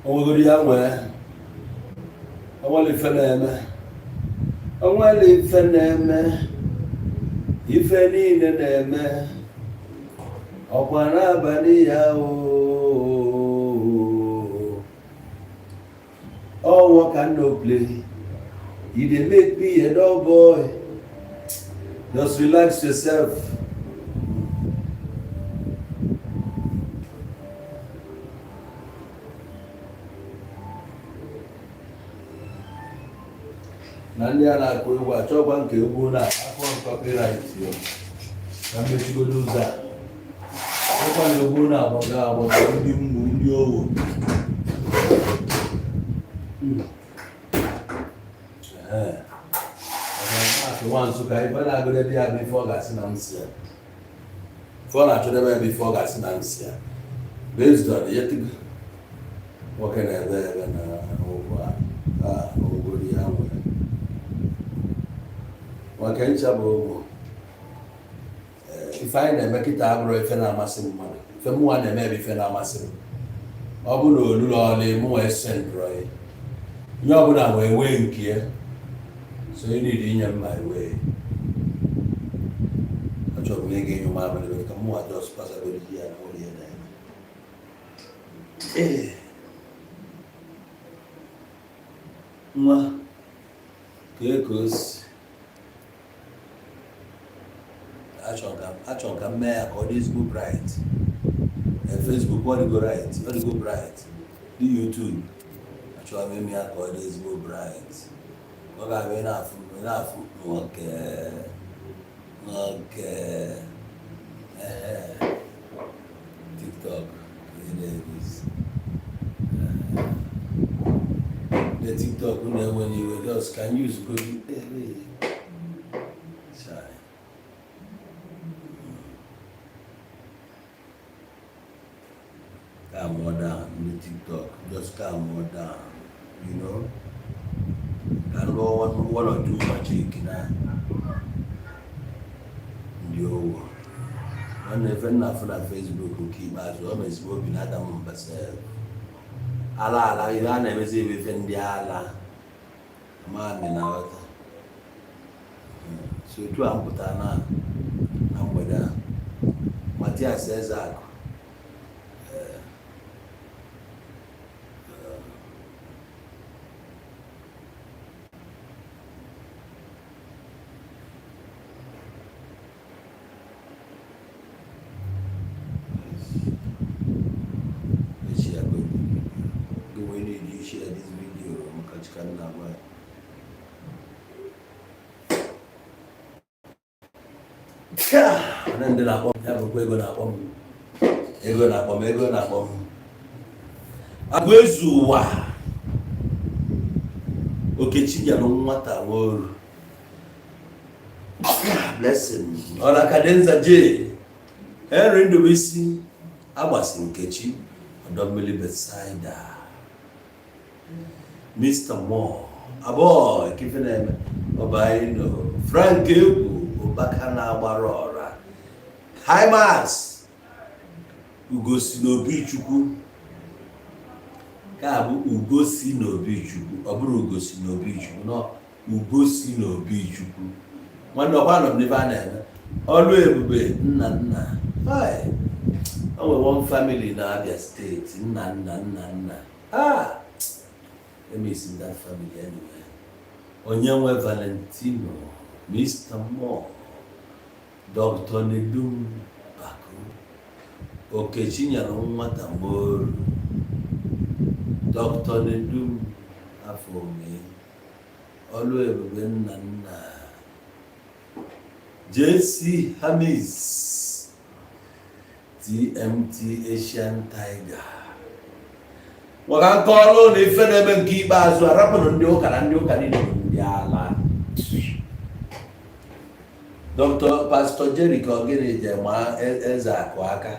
onwegoro ya nwee onwere ife na-eme onwere ife na-eme ife niile na-eme ọkwa n'abalị ya all work and no play. You dey make me a dull boy. Just relax yourself. Na ndị a na-akụ egwu achọkwa nke egwu na akụ copyright yo. Na mmechigodo ụzọ a. Ọkwa na egwu na-agbaga agbaga ndị mmụ ndị owo. Once okay, but I go there before gas nansia. For na to there before gas nansia. Based on yet what can I there na over over the hour. What can chabo if I make it abro if na masim money. If mu one maybe if na masim. Obuno lulo le mu esendroi. You are going to wait here, so you need in my way. I just make you my money. Come on, just pass a good year and all year. Moi, because I can't make all this go bright. Facebook, what go right? What go bright? The YouTube. So I made me a call this go bright. What I mean enough, okay. TikTok, the TikTok when you were just can use go shy. Calm more down in the TikTok, just calm more down. You know, can go one or two magic now. Yo, when the friend of Facebook who keep us, always go in other members. Allah, you are never see within the Allah. Man in our so to Amputana, I'm with her. Mathias Ezeaku. Share this video, and then I have a ego na bomb. Agwezuwa. Okechinya no nwata woru. Blessing. Ola kadenza J. Henry Ndubisi agbasi Nkechi odomili beside Mr. Moore, a boy, keeping him Obaino, Frank Igbo, Obakana Barora, High Mass, Ugosi no Bichuku, Kabu Ugosi no Bichuku, Oburu Ugosi no Bichuku, no Ugosi no Bichuku. One of Nivana, always be Nana. Hi, one family in Abia State, Nana. Ah. Let me see that family anyway. Onyewe Valentino, Mr. Moore, Dr. Nedum Baku, Okechinya no nwata Moru, Dr. Nedum Afome, Oluebube Nana, JC Hamis, TMT Asian Tiger. Wakakolo ni fene bengiba azwa rapo ndio kana ni ala. Dr. Pastor Jericho gere jema Ezeaku aka.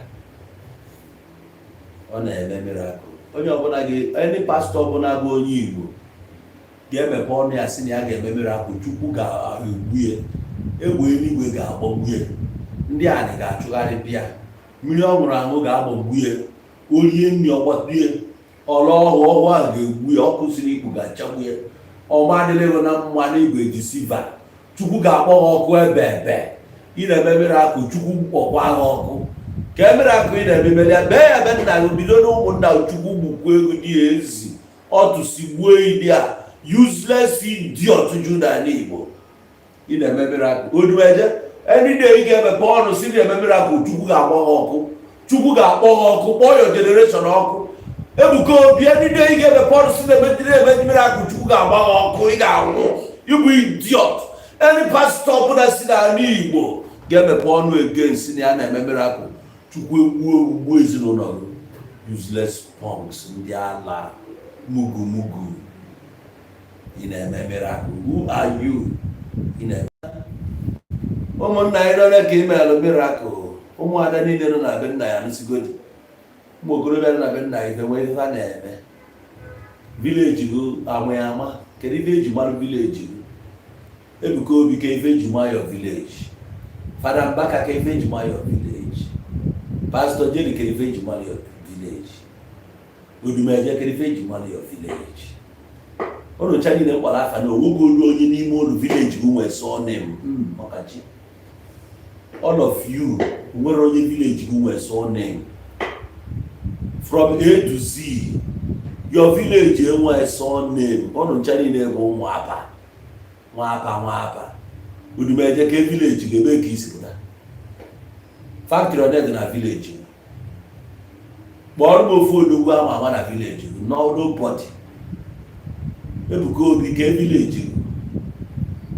Ona eme miracle. Onye obuna gi any pastor obuna go onye Igbo. Ga-eme pa onu asi ni aga eme miracle Chukwu ga egbue. Egbe eluigwe ga agbogbue. Ndị ani ga achụgharị bịa. Mmiri ọṅụrụ aṅụ ga agbogbue. Olie nni ọgbọdie. ọlụ ọhụụ ahụ ga-egbu ya, ọkụ siri ikpu ga-achagbu ya, ọma adịlịghị na mmanụ igwe disiva, Chukwu ga-akpọ ha ọkụ ebe ị na-eme miracle, Chukwu kpọkwa ha ọkụ ka e miracle ị na-ememeli ya bee ya ebe nna gị bido na ụmụnna Chukwu gbukwa ego dị ya ezi ọtụsigbuo idi a useless idiot Juda n'Igbo ị na-eme miracle odumeje ndị na-eyi ga-emepe ọnụ si na-eme miracle, Chukwu ga-akpọ ha ọkụ, Chukwu ga-akpọ ha ọkụ, kpọọ your generation ọkụ. Ebuka Obi ndị na-eyi ga-emepe ọnụ si na-eme miracle, Chukwu ga-agba ha ọkụ, ị ga-anwụ, ịbụ idiot. Ndị pastọ ọbụla si n'ala Igbo ga-emepe ọnụ egen si na ya na-eme miracle, Chukwu egbuo ezinụlọ useless punks ndị ala mugu ị na-eme miracle. Who are you? Ị na-eme ụmụnna anyị nọ ka imelụ miracle. Ụmụada niile nọ na be nna ya nụsigodi, ụmụ okorobịa nọ na be nna ya ife nwee ife a na-eme. Vileji gị ama ya ama, kedu ife eji marụ vileji gị? Ebuka Obi ka ife eji ma your village, Fada Mbaka ka ife eji ma your village, Pastor Jerry ka ife eji ma your village, Odumeje ka ife eji ma your village. Unu cha niile mkpara afa na owogo olu onye n'ime olu village gị nwee surname Ọkachi. All of you nwere onye village gị nwee surname from A to Z. Your village enwe surname. Unu cha niile bụ nwapa. Odumeje ka village ga-ebe ka isi pụta. Factory ọ dị na village. Kpọrọ m ofu odogwu ama na village nobody. Ebuka Obi ka village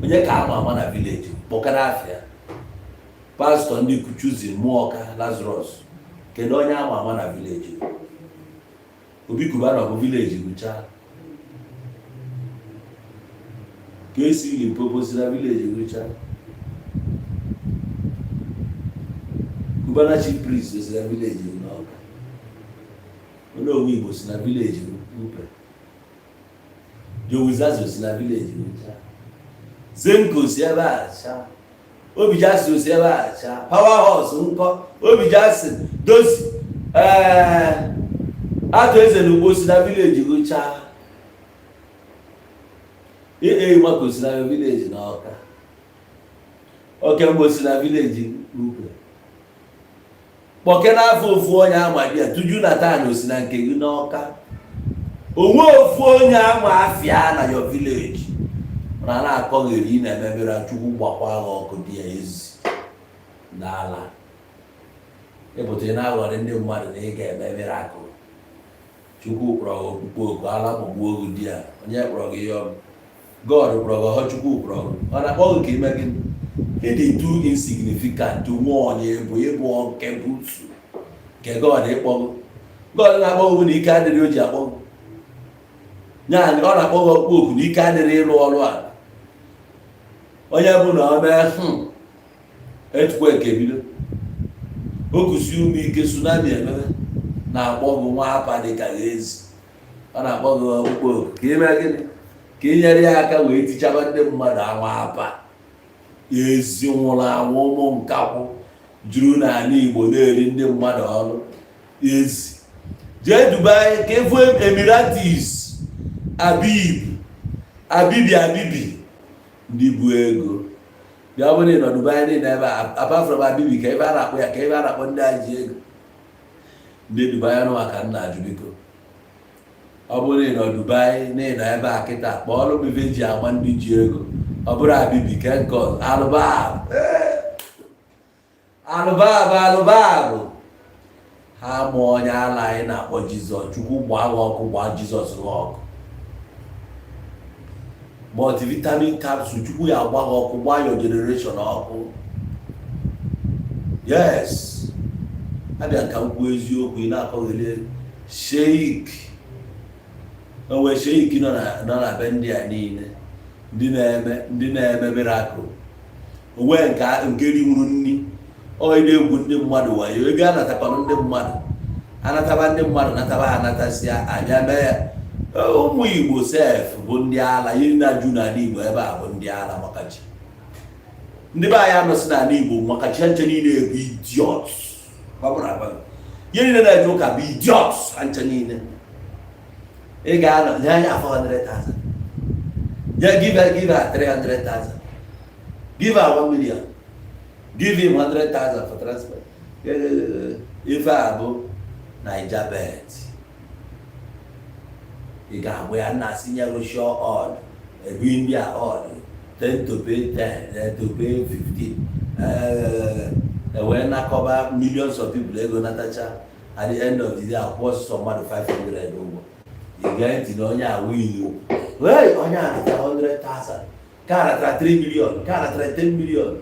onye ka ama na village kpọkara afịa. Pastor ndị Kuchuzi Muoka Lazarus kedu onye ama na village? Obi Kubana bụ village gụcha ka esi Limpopo si na village gụcha. Kubana chief priest si na village n'Ọka. Onye Owu Igbo si na village Upe. Jowizazo si na village gụcha. Zenko si ebe a cha. Obi Jackson si ebe a cha. Powerhouse nkọ Obi Jackson dozi atụ eze n'ugbo si na village gụcha. Mako si na village na Ọka. Okemgbo si na village Upe. Kpọke n'afọ ofu onye Amadiya Tuju na Tano si na nke gị n'Ọka. Onwe ofu onye ama afịa na your village na na-akọgheri ị na-emebere Chukwu gbakwa agha ọkụ dị ya ezi n'ala. Ịpụta ị na-aghọrị ndị mmadụ na ị ga-emebere akụ. Chukwu kpọrọ gị okpukpe oku ala kpọgbuo ogu dị ya, onye kpọrọ gị ihe ọgụ. God kpọrọ gị ọhọ, Chukwu kpọrọ gị. Ọ na-akpọ gị ka ime gị ịdị too insignificant nwa onye ịbụ nke butu nke God ịkpọ gị. God na-akpọ gị na ike adịrị o ji akpọ gị. Nyaanyị ọ na-akpọ gị ọkpọ oku na ike adịrị ịrụ ọrụ a. Onye bụ na ọ mee earthquake ebido, o kusi ume ike tsunami emebe, na-akpọ gị nwa apa dị ka ezi. Ọ na-akpọ gị ọkpọ oku ka ime gịnị? Ka ị nyere ya aka wee tichaba ndị mmadụ anwa apa. Ezi nwụrụ anwụ ụmụ nkakwụ juru n'ala Igbo na-eri ndị mmadụ ọnụ. Ezi jee Dubai ka efu Emiratis Abibi ndị bu ego bịa ọ bụrụ na Dubai niile ebe apart from Abibi ka ebe a na-akpọ ya, ka ebe a na-akpọ ndị a ji ego. Ndị Dubai anụ maka nna ajụ biko, ọ bụrụ na Dubai niile ebe a kịta kpọọrọ m ife ji ama ndị ji ego. Ọ bụrụ Abibi ke nke alụbabụ ha ma onye ala anyị na-akpọ Jizọs. Chukwu gbaa gha ọkụ, gbaa Jizọs gha ọkụ. Multivitamin capsule Chukwu ya agba gha ọkụ, gbaa your generation ọkụ. Yes, abịa ka m kwuo eziokwu, ị na-akọghele sheik. Onwe sheik nọ na be ndị a niile ndị na-eme miracle. Onwe nke riwuru nni ọ na-egwu ndị mmadụ wayo, ego anatakwanụ ndị mmadụ, anataba ndị mmadụ nataba ha natasịa abịa mee ya. Ụmụ Igbo sef bụ ndị ala, ihe na-ajụ n'ala Igbo ebe a bụ ndị ala maka chi. Ndị be anyị anọsị n'ala Igbo maka chi nche niile bụ idiots. Ihe niile na-eje ụka bụ idiots nche niile. Ị ga-anọ nye anya 400,000. Give her 300,000. Give her 1 million. Give him 100,000 for transport. Ife a bụ Naija bet. Ị ga-agba ya na senior ratio odd. Ebi ndị a odd. 10 to pay 10, 10 to pay 15. Wee na-akọba millions of people ego natacha. At the end of the day, akwụkwọ some mmadụ 500 ụgwọ. Ị ga-eti na onye a win. Hey, onye a natara 100,000. Ka natara 3 million. Ka natara 10 million.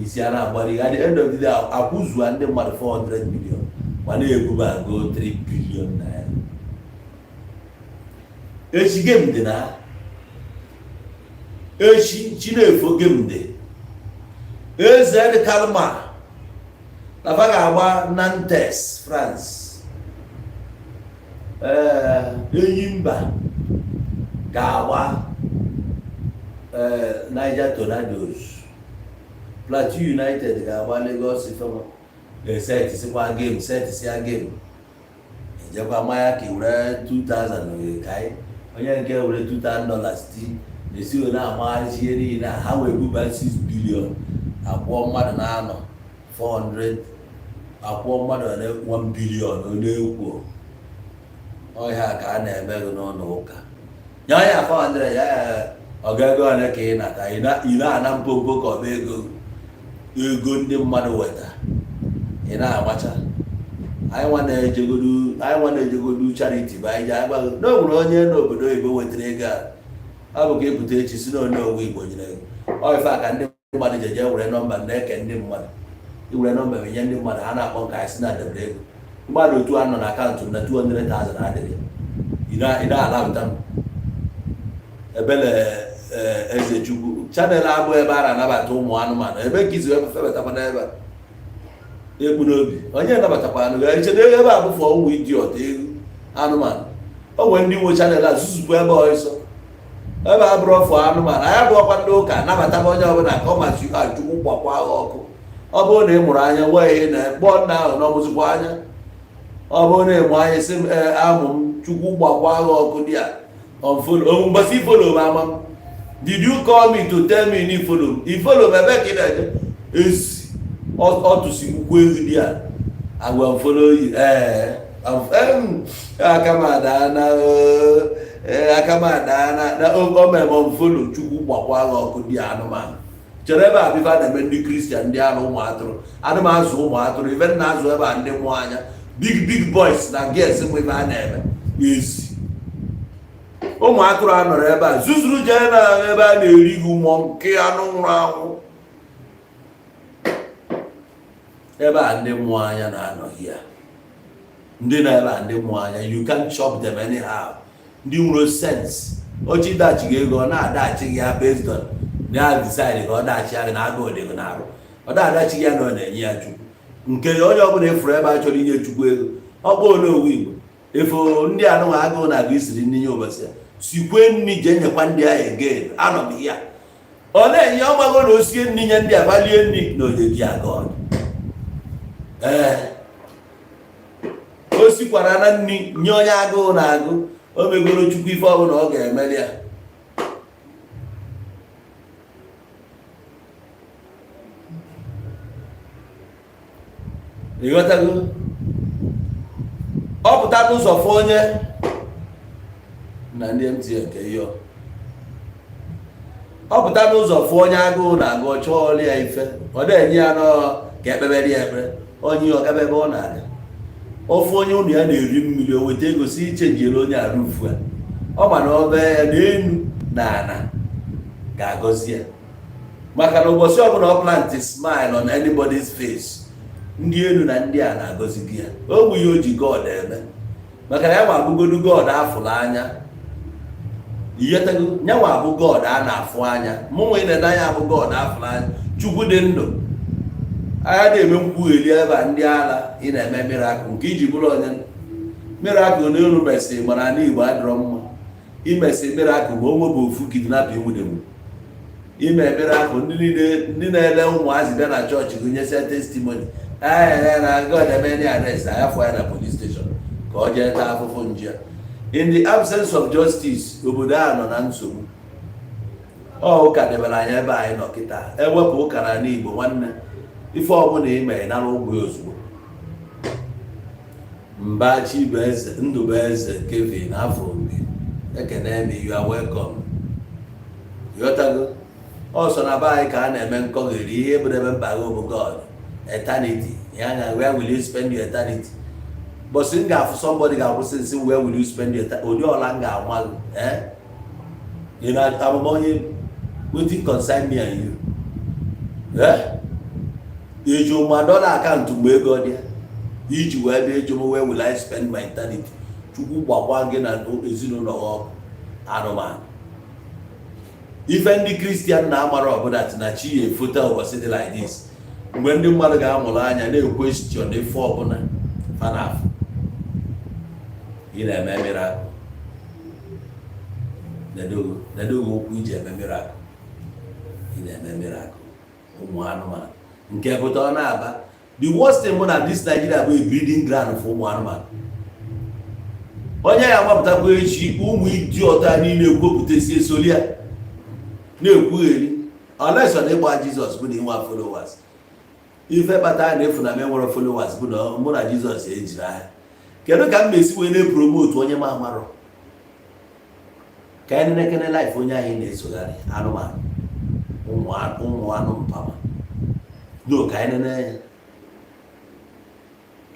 Isi a na-agbari. At the end of the day, akwụzụa ndị mmadụ 400 million. Ma na-ebuba go 3 billion naira. Echi game dị na. Echi Chinefo game dị. Eze Kalma. Na fa ga-agba Nantes, France. Enyimba ga-agba Niger Tornadoes. Plateau United ga-agba Lagos Ifeoma. Set game. Ejekwa maya ka were 2,000 kai. Onye nke were $2,000 ti. Nesi o na-amagharịchi ihe niile ha wee buba 6 billion. Akwụọ mmadụ na-anọ 400. Akwụọ mmadụ na 1 billion onye ekwu. Ọhịa ka a na-eme n'ụlọ ụka. Nya ya 400 ya ọgago ole ka ị nata. Ị na-ana mpompo ka ọ bụ ego ndị mmadụ weta. Ị na-agbacha. Anyị nwa na-ejegodu charity bụ anyị ji agbago. N'onwere onye n'obodo Igbo wetara ego a. Ọ bụ ka ebute echi si n'onye owu Igbo nyere ego. Ọ ife a ka ndị mmadụ jeje were nọmba na-eke ndị mmadụ. Iwere nọmba menye ndị mmadụ ha na-akpọ nke anyị si na-adebere ego. Mmadụ otu anọ na akaụntụ m na 200,000 adịghị. Ị na-alapụta m. Ebele Ezeaku chanel abụ ebe a na-anabata ụmụ anụmanụ. Ebe ka izi febatakwala ebe a. Ekpu n'obi. Onye nabatakwa anụ ga-echede ebe a bụ fọ ụmụ idiot egwu anụmanụ. O nwere ndị nwe chanel a zuzukwu ebe ọsọ. Ebe a bụrụ fọ anụmanụ. Anyị abụọkwa ndị ụka nabata onye ọbụla ka ọ masị Chukwu gbakwa agha ọkụ. Ọ bụrụ na ị mụrụ anya wee na kpọọ nna ahụ na ọmụzikwa anya. Ọ bụrụ na ịmụ anya si amụ m Chukwu gbakwa agha ọkụ dị a. Mgbasi follow mama. Did you call me to tell me you follow? You follow me back in there. Is ought to see who dị a. I will follow you. Akamadana na o memo follow Chukwu gbakwa agha ọkụ dị anụmanụ. Chere ebe a bifa na-eme ndị Kristian ndị anụ ụmụ atụrụ. Anụ azụ ụmụ atụrụ. Even na-azụ ebe a ndị mụ anya. Big boys na girls mgbe ebe a na-eme. Ezi. Ụmụ atụrụ anọrọ ebe a. Zuzuru jee na ebe a na-eri gị ụmụ nke anụ nwụrụ anwụ. Ebe a ndị mụ anya na-anọghị ya. Ndị na ebe a ndị mụ anya. You can't chop them anyhow. Ndị nwere sense. Ochi dachi gị ego ọ na-adachi gị ya based on na decide ka ọ dachi ya na agụ odego na arụ. Ọ da-adachi ya na ọ na-enye ya Chukwu. Nke onye ọbụla efuru ebe a chọrọ inye Chukwu ego. Ọ bụ n'owu Igbo. Efo ndị anụ agụụ na-agụ isiri nri nye ụbọchị ya. Sikwe nri je nyekwa ndị ahụ again. Anọ m ya. Ọ na-enye ọgbago na osie nri nye ndị abalie nri na ojeji agụ. O sikwara na nri nye onye agụụ na-agụ. O megoro Chukwu ife ọbụla ọ ga-emeli ya. Ịghọtago? Ọ pụta n'ụzọ fụ onye na ndị MTN nke ihe ọ pụta n'ụzọ fụ onye agụụ na-agụ chọọrọ ya ife ọ na-enye ya nọ ka ekpebere ya ekpere onye ọgaba ebe ọ na-aga ofu onye ụnụ ya na-eri mmiri o weta ego si ichenjiere onye arụfu a ọ ma na ọbe ya n'elu na ana ga-agọzi ya maka na ụbọchị ọbụla ọ plant smile on anybody's face ndị elu na ndị a na-agọzi gị ya o bụ ihe o ji God eme maka na ya ma abụgodu God afụrụ anya iyetago nyanwa abụ God a na-afụ anya mụ nwe na anya abụ God afụrụ anya Chukwu dị ndụ agha na-eme nkwugheli ebe a ndị ala ị na-eme miracle nke iji bụrụ onye miracle n'elu mesịrị mana na Igbo adịrọ mma imesi miracle bụ onwe bụ ofu kidnapping nwudemu ime miracle ndị na-ele ụmụazị bịa na chọọchị gụnyesịa testimony na God emeni arrest ayafụ ya na police station ka ọ jee taa afụfụ nje in the absence of justice obodo a nọ na nsogbu. Ụka debere anyị ebe anyị nọ kịta, ewepụ ụka na Igbo nwanne, ife ọbụla ime nara ụgwọ ozugbo. Mba Chibueze Ndụbụeze Kevin Afọmbi, ekene m, you are welcome. Yotago ọsọ na be anyị ka a na-eme nkọgheri ihe bụ ebe mbaga bụ God, eternity. Ya where will you spend your eternity? But sị m ga-afụ somebody ga-akwụsị nsị where will you spend your eternity? Ụdị ọla m ga-anwa gị amụma onye wetin concern me and you. Iji ụmụ dọla akaụntụ mgbe ego dị iji wee bịa eji where will I spend my eternity? Chukwu gbakwa gị na ezinụlọ ọkụ anụmanụ. Ife ndị Kristian na-amara ọbụla na chi ya efoto ụbọchị dị like this, mgbe ndị mmadụ ga-amụrụ anya na-ekwestion ife ọbụla fanaf. Ị na-eme miracle. Nedogo okwu iji eme miracle. Ị na-eme miracle. Ụmụ anụmanụ nke pụta ọ na-aba. The worst thing bụ na this Nigeria bụ a breeding ground for ụmụ anụmanụ. Onye ya agbapụtakwa echi ụmụ idiot a niile ekwupụtasị esolia na-ekwugheri unless ọ na-ịgba Jizọs bụ na inwe followers. Ife kpata na-efu na m enwere followers bụ na mụ na Jizọs ejiri ahịa. Kedu ka m na-esi wee na-epromote onye ma amarọ? Ka anyị na-ekene life onye anyị na-esogharị anụmanụ, ụmụ anụ mpama. No, ka anyị na-enye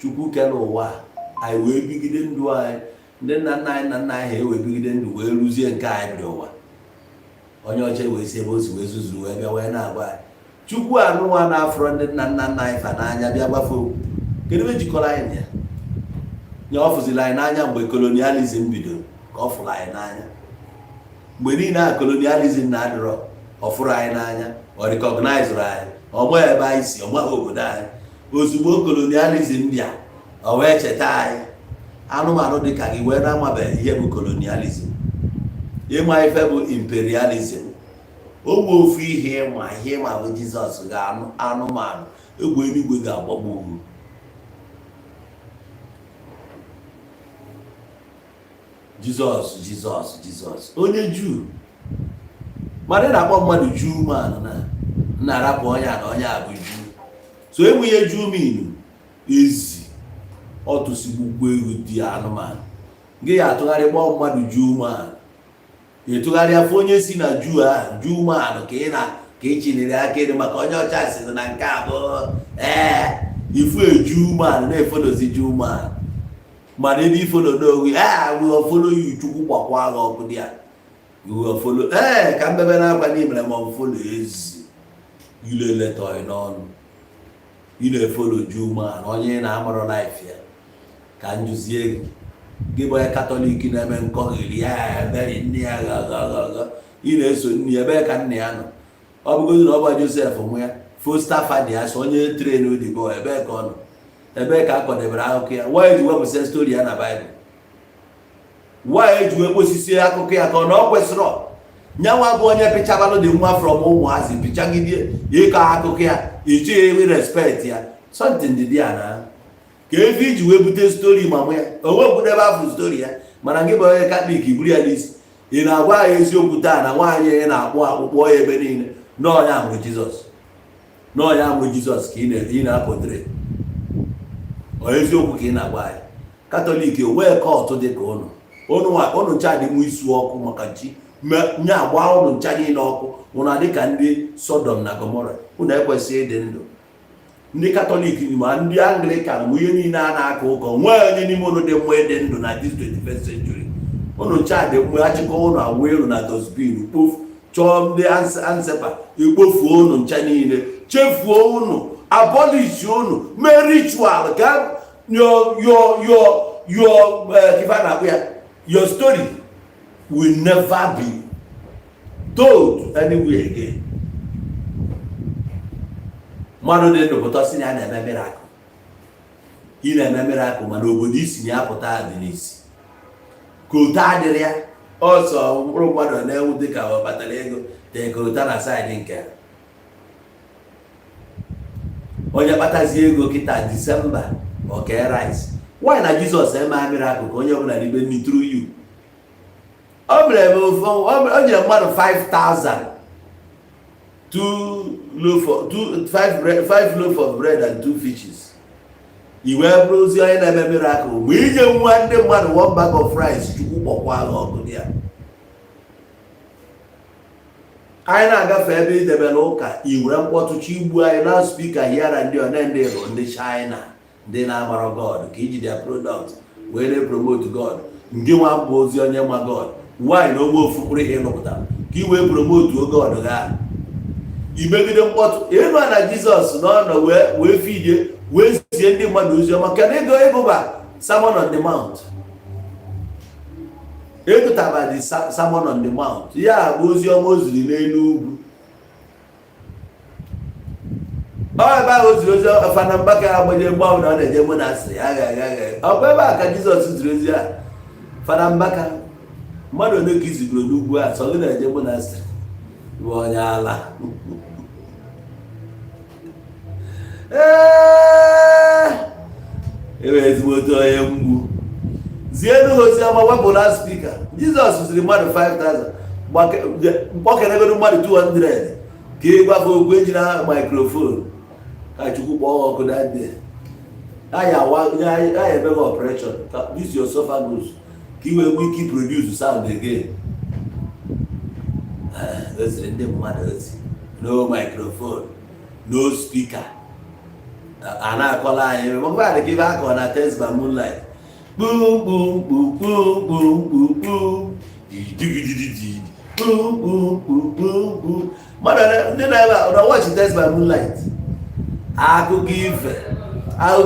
Chukwu kere ụwa anyị wee bigide ndụ anyị, ndị nna nna anyị wee bigide ndụ wee rụzie nke anyị dị ụwa. Onye ọcha wee si ebe o si wee zuzuru wee bịa wee na-agwa anyị Chukwu anụnwa na-afọrọ ndị nna anyị fa n'anya bịa gbafe okwu. Kedu ebe jikọrọ anyị na ya? Nye ọ fụziri anyị n'anya mgbe kolonializm bidoro ka ọ fụrụ anyị n'anya. Mgbe niile a kolonializm na-adịrọ ọ fụrụ anyị n'anya, ọ rịkọgnaizụrụ anyị, ọ gba ebe anyị si, ọ gbaghị obodo anyị. Ozugbo kolonializm bịa ọ wee cheta anyị. Anụmanụ dị ka gị wee na-amabeghị ihe bụ kolonializm. Ịma ife bụ imperialism. Ogbe ofu ihe ịma bụ Jizọs ga anụmanụ egwu eluigwe ga-agbagbu ugwu. Jizọs onye Juu mmadụ na-akpọ mmadụ Juu manụ na-arapụ onye a na onye a bụ Juu. So enweghị Juu minu ezi ọtụsigbugbo egwu dị anụmanụ gị ya atụgharị gbọọ mmadụ Juu manụ, etụgharị afọ onye si na Juu manụ ka ị chinere aka elu maka onye ọcha si na nke abụọ ifu Juu manụ na-efodozi Juu manụ. Mana ebe ifolo n'onwe we will follow you. Chukwu gbakwa agha ọkụ dị ya. We will follow ka mbebe na-akwa n'imere ma ọ follow ezi ile letọ n'ọnụ. Ị na-efolo Juu manụ onye na-amụrụ life ya ka njuzie gị bụ onye Katọlik na-eme nkọgheri ya ebere nne ya gaga ị na-eso nne ya ebe ka nne ya nọ. Ọ bụgodị na ọ bụ Josef nwe ya fosta fadi ya so onye tren odibo ebe ka ọ nọ, ebe ka a kọdebere akụkọ ya. Why ji wepụsị stori ya na Baịbụl? Why ji wekposisi akụkọ ya ka ọ na ọ kwesịrị nyanwa bụ onye pịchabalụ dị nwa from ụmụazị pịchagide ịkọ akụkọ ya iji ewe respect ya something dị ya na ka ebe iji wee bute stori ma mụ ya o wepụta ebe afụ stori ya. Mana gị bụ onye Katọlik buru ya n'isi ị na-agwa ya eziokwu taa na nwaanyị ya na-akpụ akpụkpọ ya ebe niile n'ọnya amụrụ Jizọs ka ị na-apụtare eziokwu ka ị na-agwa anyị. Katọlik onwee kọtụ dị ka ụnụ ncha dị mụ isu ọkụ maka chi nye agba ụnụ ncha niile ọkụ ụnụ dị ka ndị Sodom na Gomora. Ụnụ ekwesịghị ịdị ndụ. Ndị Katọlik ma ndị Anglican mụ ihe niile a na-aka ụkọ nwee onye n'ime ụnụ dị mma ịdị ndụ na this 21st century. Ụnụ ncha dị mma achịkọ ụnụ awụ elu na dosbin kpofu chọọ ndị ansepa ekpofuo ụnụ ncha niile chefuo ụnụ abolish ụnụ mee ritual ka your story will never be told anywhere again. Mmadụ dị ndụ pụta sị na ya na-eme miracle. Ị na-eme miracle mana obodo isi na ya pụta dị n'isi kota adịrị ya ọsọ mkpụrụ mmadụ na-ewu dị ka ọ batara ego tekota na saịdị nke onye kpatazie ego kịta Disemba oke rice. Why na Jizọs eme miracle ka onye ọbụla n'ime nni through you o mere o nyere mmadụ 5,000 five loaf of bread and 2 fishes. I wee bụrụ ozi onye na-eme miracle mgbe inye nwa ndị mmadụ 1 bag of rice chukwu kpọkwa agha ọgụ ya. Anyị na-agafe ebe idebe n'ụka iwere mkpọtụcha igbu anyị na spika hiara ndị onendị bụ ndị China ndị na-amara God ka iji their product wee na-promote God nke nwa bụ ozi onye ma God nwaanyị na ogbe ofu mkpụrụ ihe nụpụtara ka i wee promote God ga imegide mkpọtụ ịnụ na Jizọs n'ọnọ wee fidie wee zie ndị mmadụ ozi ọma ka na ego ịgụba Sermon on the Mount egụtaba the Sermon on the Mount ya bụ ozi ọma o ziri n'elu ugwu ebe ahụ o ziri ozi Fada Mbaka agbanye mgbanwe na ọ na-eje monasịrị aghaghị ọkwa ebe a ka Jizọs ziri ozi a Fada Mbaka mmadụ ole ka izigoro n'ugwu a sọ gị na-eje monasịrị bụ onye ala ebe ezigbote onye mgbu zienu ozi ọma wepụla spika. Jizọs ziri mmadụ 5,000 mkpọkeregoro mmadụ 200 ka ị gwafe okwu eji na microphone ka Chukwu kpọọ ọkụ dade anyị emebe operation ka this your esophagus ka i wee nwee ike produce sound again. Eziri ndị mmadụ ozi no microphone no speaker a na-akọla anyị mgbe ka ibe akọ na Tales by Moonlight boom boom boom boom boom boom boom digididi boom boom boom boom boom mmadụ ndị na-ebe na watch Tales by Moonlight akụkọ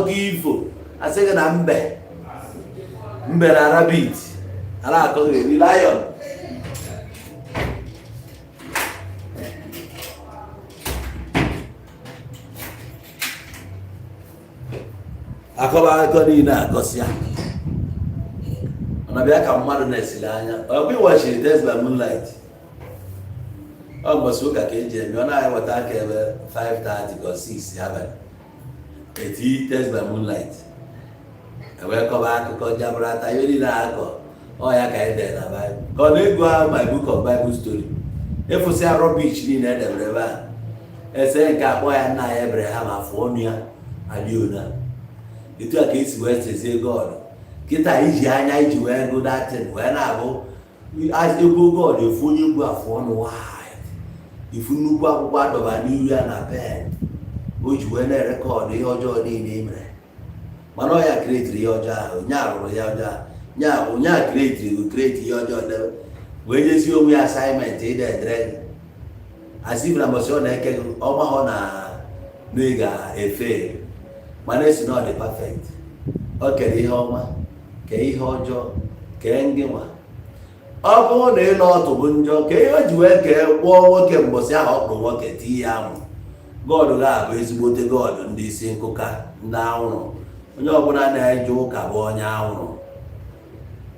ifo asị gị na mbe na rabbit a na-akọghị lion akọba akụkọ niile agọsịa ọ na-abịa ka mmadụ na-esili anya ọgwụ ịwachiri Tales by Moonlight ọ mbọsị ụka ka eji eme ọ na-eweta aka ebe 5:30 ka 6 abalị eti Tales by Moonlight ewee kọba akụkọ jabrata ihe niile akọ ọ ya ka ede na Bible ka ọ na-ego ha my book of Bible story efụsịa rubbish niile edebere ebe a ese nke akpọ ya nna ya Abraham afọ ọnụ ya aliona etu a ka esi wee sezie God kịta iji anya iji wee go datin wee na-abụ ego God efu onye mgbu afọ ọnụ wide ifu nnukwu akwụkwọ adọba n'ihu ya na pen o ji wee na-erekọdụ ihe ọjọọ niile mere mana ọ ya kreetiri ihe ọjọọ ahụ onye arụrụ ya ọjọọ onye a kreeti ihe ọjọọ debe wee jezie onwe ya asaịmentị ide edere asị na mbọsị ọ na-eke gị ọma hụ na ị ga-efe mana esi na ọ dị perfect o kere ihe ọma kee ihe ọjọọ kee ngịnwa ọ bụrụ na ịnọ ọtụ bụ njọ ka ihe o ji wee kee gwọọ nwoke mbọsị ahụ ọ kpụrụ nwoke tie ya amụ God ga-abụ ezigbote God ndị isi nkụka ndị anwụrụ onye ọbụla na-eje ụka bụ onye anwụrụ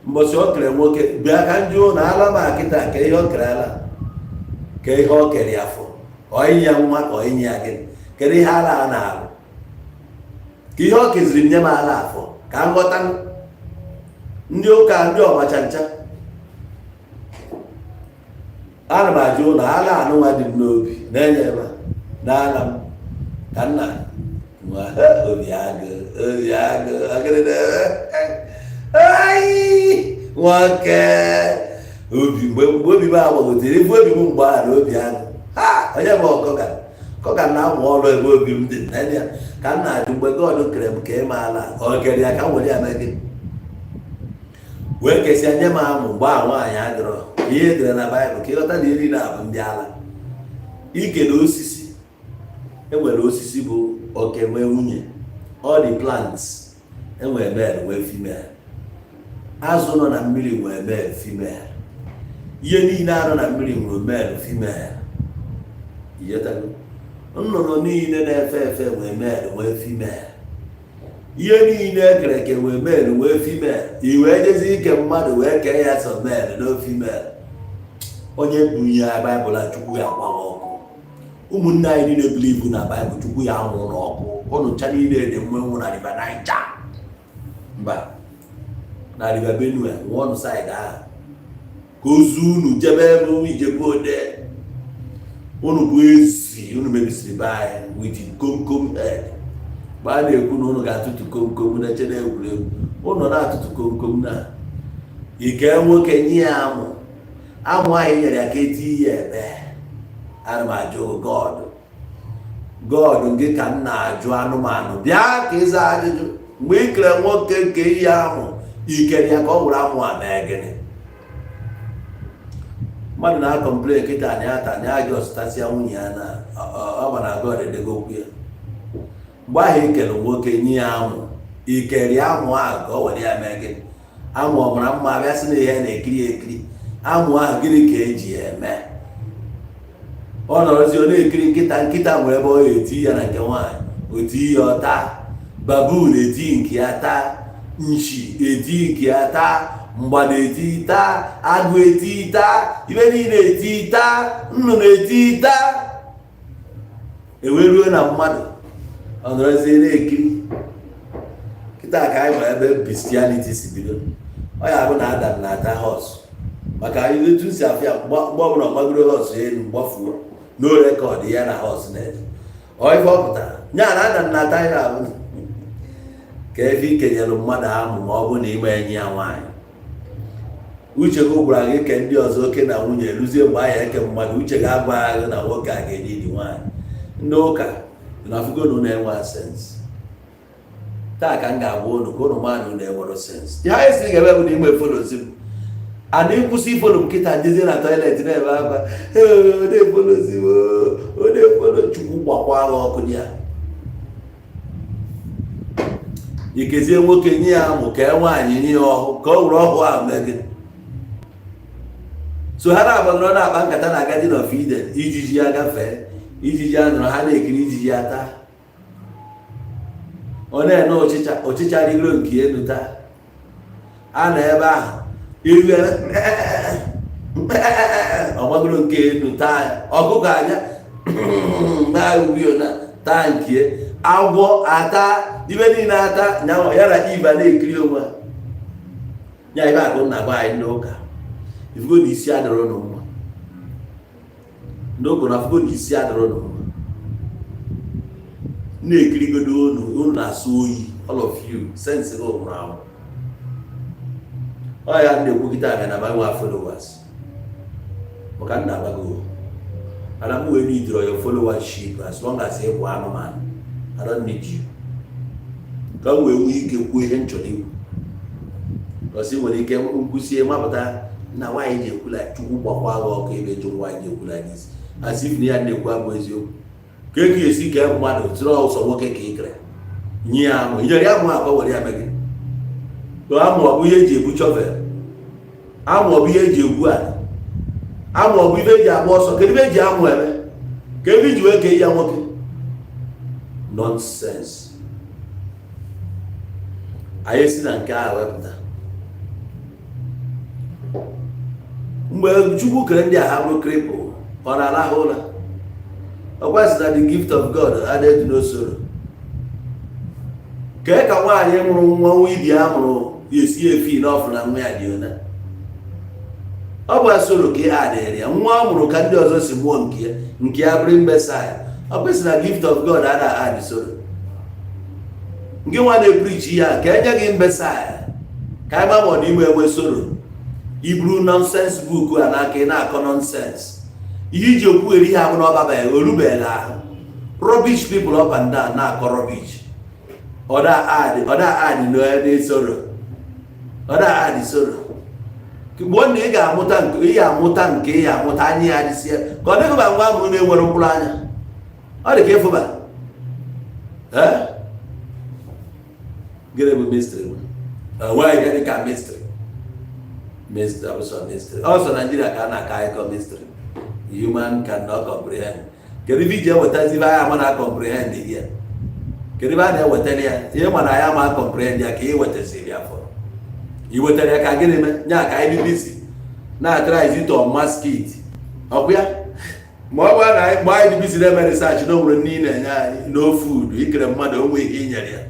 mbọsị o kere nwoke bịa ka ndị ụlọ ala ma kịta ka ihe o kere ala ka ihe o kere ya fọ ọyị ya nwa ka ọyị ya gịnị kedu ihe ala a na-alụ ka ihe o keziri nye m ala afọ ka m ghọta ndị ụka ndị ọmacha ncha ana m ajụ ụlọ ala anụnwa dị m n'obi na-enye m n'ala m ka nna obi agụ nwoke obi mgbe obi m agbagotere ife obi m mgbe a na obi agụ onye bụ ọkọka na-amụ ọrụ ebe obi m dị ya ka m na-ajụ mgbe God kere m ka ịma ala ọ kere ya ka m were ya mee gị wee kesịa nye m amụ mgbe a nwaanyị adịrọ ihe edere na Baịbụl ka ịghọta na iri na-abụ ndị ala ikele osisi enwere osisi bụ oke nwee nwunye all the plants enwere male nwee female azụ nọ na mmiri nwee male female ihe niile anọ na mmiri nwere male female iyetago nnụnụ niile na-efe efe nwee male nwee female ihe niile ekere eke nwee male nwee female i wee jezi ike mmadụ wee kee ya so male no female onye bụ ihe Baịbụl a Chukwu ya gbawa ọkụ ụmụnne anyị niile bilivu na Baịbụl Chukwu ya nwụrụ n'ọkụ ụnụ ncha niile dị mmenwu na river Niger mba na river Benue nwụọnụ saịdị ahụ ka ozu unu jebe ebe Ijebu Ode unu bụ ezi unu mebisiri be anyị with komkom head mgbe a na-ekwu na unu ga-atụtụ komkom na-eche na egwuregwu unu na-atụtụ komkom na ike nwoke nye ya amụ anyị nyere ya ka eti ya ebe ana m ajụ God nke ka m na-ajụ anụmanụ bịa ka ịza ajụjụ mgbe ị kere nwoke nke ihe amụ ikere ya ka ọ wụrụ amụ a mee gịnị mmadụ na-akọmplen kịta anya ata anya ajọ ọsụtasịa nwunye ya na ọ mana God edegokwu ya mgbe ahụ ikere nwoke nye ya amụ ikere ya amụ ahụ ka ọ were ya mee gịnị amụ ọ mara mma abịa sị na ihe na-ekiri ekiri amụ ahụ gịnị ka eji ya eme ọ nọrọzi ọ na-ekiri nkịta nwere ebe ọ eti ya na nke nwaanyị oti ya ọta babun eti nke ya taa nchi eti nke ya taa mgbada eti taa agụ eti taa ibe niile eti taa nnụnụ eti taa eweruo na mmadụ ọ nọrọzie na-ekiri kịta ka anyị ma ebe bestiality si bido ọ ya bụ na Adam na-ata hos maka etu si afịa mgbe ọbụla ọgbagoro hos elu gbafuo no rekọd ya na hos na-eje ife ọ pụtara nya na Adam na-ata ihe ahụ ka ebe ikenyere mmadụ amụ ma ọ bụ na ime enyi ya nwaanyị uche gị gwara gị ke ndị ọzọ oke na nwunye eluzie mgbe ahịa eke mmadụ uche gị agwaghị na nwoke a ga-enye di nwaanyị ndị ụka na afụgonu na-enwe sens taa ka m ga-agwa unu ka unu mmadụ na-enwere sens ya esi ga-ebe bụ na ime folozi m ana ịkwụsị ifolo m nkịta njezi na toilet na-ebe akwa odefolozi odefolo chukwu gbakwa agha ọkụ ya ikezie nwoke nye ya amụ ka nwaanyị nye ya ọhụ ka ọ wụrụ ọhụ ahụ mee gị so ha na-agbanọrọ na-akpa nkata na Garden of Eden ijiji ya gafee ijiji ya nọrọ ha na-ekiri ijiji ya taa ọ na-ene ọchịcha rigoro nke elu taa a na ebe ahụ iru ọgbagoro nke elu taa ọkụkọ anya na-arụbio na taa nke agwọ ata ibe niile ata ya na Iva na-ekiri onwe ya ibe akụ na agba anyị n'ụka ifugo na isi adịrọ n'ụwa n'ogo na afugo na isi adịrọ n'ụwa na-ekirigodo unu na-asụ oyi all of you sense gị ụmụrụ ahụ ọ ya na-ekwugide aga na banwe followers maka nna abago ana m wee need your followership as long as ị bụ anụmanụ I don't need you ka m wee nwee ike kwuo ihe nchọrọ ikwu ọsị nwere ike nkwụsie mapụta na nwaanyị ji ekwula chukwu gbakwa agha ọkụ ebe jụ nwaanyị ji ekwula n'isi asị if na ya na-ekwu abụ eziokwu ka eke esi ka mmadụ tụrụ ọsọ nwoke ka ị kere nye ya amụ inyere ya amụ akọ were ya mee gị amụ ọ bụ ihe eji ebu chọvel amụ ọ bụ ihe eji egwu ala amụ ọ bụ ibe eji agba ọsọ kedu ibe eji amụ eme ka ebe iji wee kee ya nwoke nonsense anyị si na nke a wepụta mgbe Chukwu kere ndị a ha bụrụ kripụ ọ na-alahụ ụra ọ kwasị na the gift of God adịghị n'usoro kee ka nwaanyị mụrụ nwa nwa ibi a mụrụ esi efi n'ọfụ na nwa ya dị ona ọ bụ asoro ka ihe adịrị ya nwa ọ mụrụ ka ndị ọzọ si mụọ nke ya bụrụ mbesaya ọ kwesịrị na gift of God adị soro nke nwa na-eprichi ya ka enye gị mbesaya ka anyị gbanwe n'ime enwe soro iburu nonsense book a n'aka ị na-akọ nonsense ihe iji okwugheri ihe abụ na ọ babaghị orubeghị ahụ rubbish people up and down na-akọ rubbish ọda adị n'esoro ọda adị soro mgbe na ị ga-amụta nke ị ga-amụta anya ya adịsịa ka ọ dịghị ba ngwa amụrụ na-enwere mkpụrụ anya ọ dị ka ịfụba gịnị bụ mystery nwaanyị gịnị ka mystery abụsọ mystery ọsọ Nigeria ka a na-aka ịkọ mystery human cannot comprehend kedu ibe iji ewetazi ibe anya ma na comprehend ya kedu ibe a na-ewetara ya ihe mana ya ma comprehend ya ka ị wetaziri ya fọrọ i wetara ya ka gịnị mee nya ka anyị BBC na-atara izito maskit ọkwa ya ma ọ bụrụ na mgbe anyị BBC na-eme research na onwere nne ị na-enye anyị no food ikere mmadụ onwe ihe inyere ya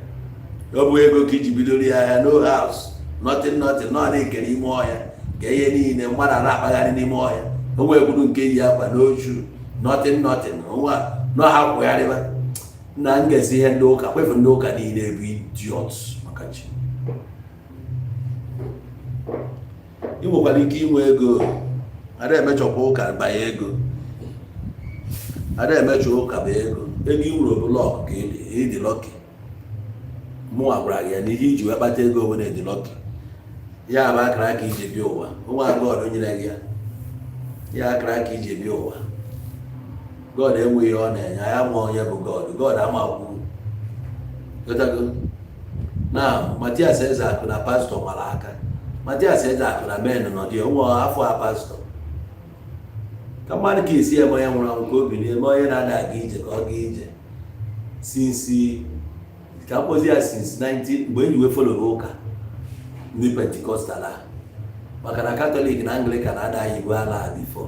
ọ bụ ego ka iji bidoro ya ahịa no house nothing nọ na-ekere ime ọhịa ka ihe niile mmadụ na-akpagharị n'ime ọhịa onwe egburu nke yi akwa n'oju nothing nọ ha kwụgharịba na ngezi ihe ndị ụka kwefu ndị ụka niile bụ idiot maka chi. ị nwekwara ike inwe ego ada emechọkwa ụka banye ego, ada emecha ụka bụ ego iwuru blọk ka ịdị lọki. mụnwa gwara gị ya na ihe iji wee kpata ego onwe na-edi lọki ya bụ akara aka iji bịa ụwa. nwa God nyere gị ya akara aka iji bịa ụwa. God enweghị ọ na-enye ya ma onye bụ God amakwu. na Mathias Ezeaku na pastọ mara aka. Mathias Ezeaku na men nọ dị nwa afọ a pastọ ka mmadụ ka esi eme onye nwụrụ anwụ ka obi na-eme onye na-ada aga ije ka ọ gaa ije sinsi ka mkpozi ya since 19 mgbe enyi wee folo ụka ndị Pentikọstal a maka na Katọlik na Anglican na-ada igwe ala bifo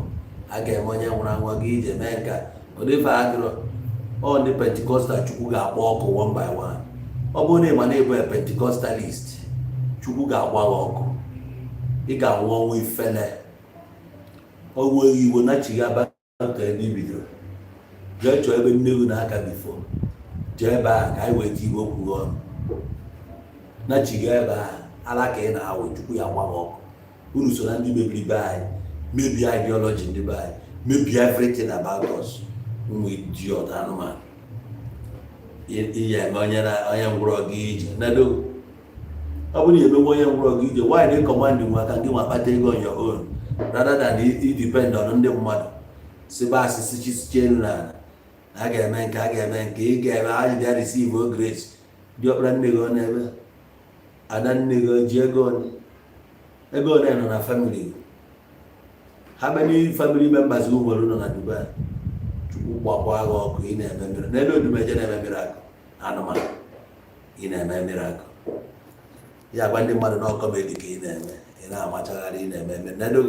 a ga-eme onye nwụrụ anwụ ga ije mee nka odefe adịrọ ọ ndị Pentikọstal Chukwu ga-akpọ ọkụ one by one. ọ bụrụ na ịma na ịbụ Pentikọstalist Chukwu ga-agba gị ọkụ, ị ga-anwụ ọnwụ ifele ọnwụ iwo na chigaba ka ebe bidoro jee chọọ ebe nnewu n'aka bifo jee ebe a ka anyị weta igwe okwu ọnụ na chiga ebe a ala ka ị na-awụ Chukwu ya gba gị ọkụ. unu so na ndị mebiri be anyị, mebie ideology ndị be anyị, mebie everything about us. ụmụ idiot anụmanụ ihe eme onye ngwụrọ gị ije nado. ọ bụrụ na emewe onye ngwụrọ gị ije nwaanyị na-ekọmandị nwa ka ndị nwa kpata ego on your own rather than idepend on ndị mmadụ siba asịsị chisichenu na a ga-eme nke ị ga-eme anyị bịa receive o grace. dị ọkpara nne gị ọ na-ebe ada nne gị ji ego one nọ na family ha many family members who nwere nọ na Dubai. Chukwu gbakwa gị ọkụ ị na-eme mmiri n'elu odumeje na-eme miracle anụmanụ ị na-eme miracle ya gwa ndị mmadụ na ọkọmedi ka ị na-eme ị na-amachagharị ị na-eme mmiri n'elu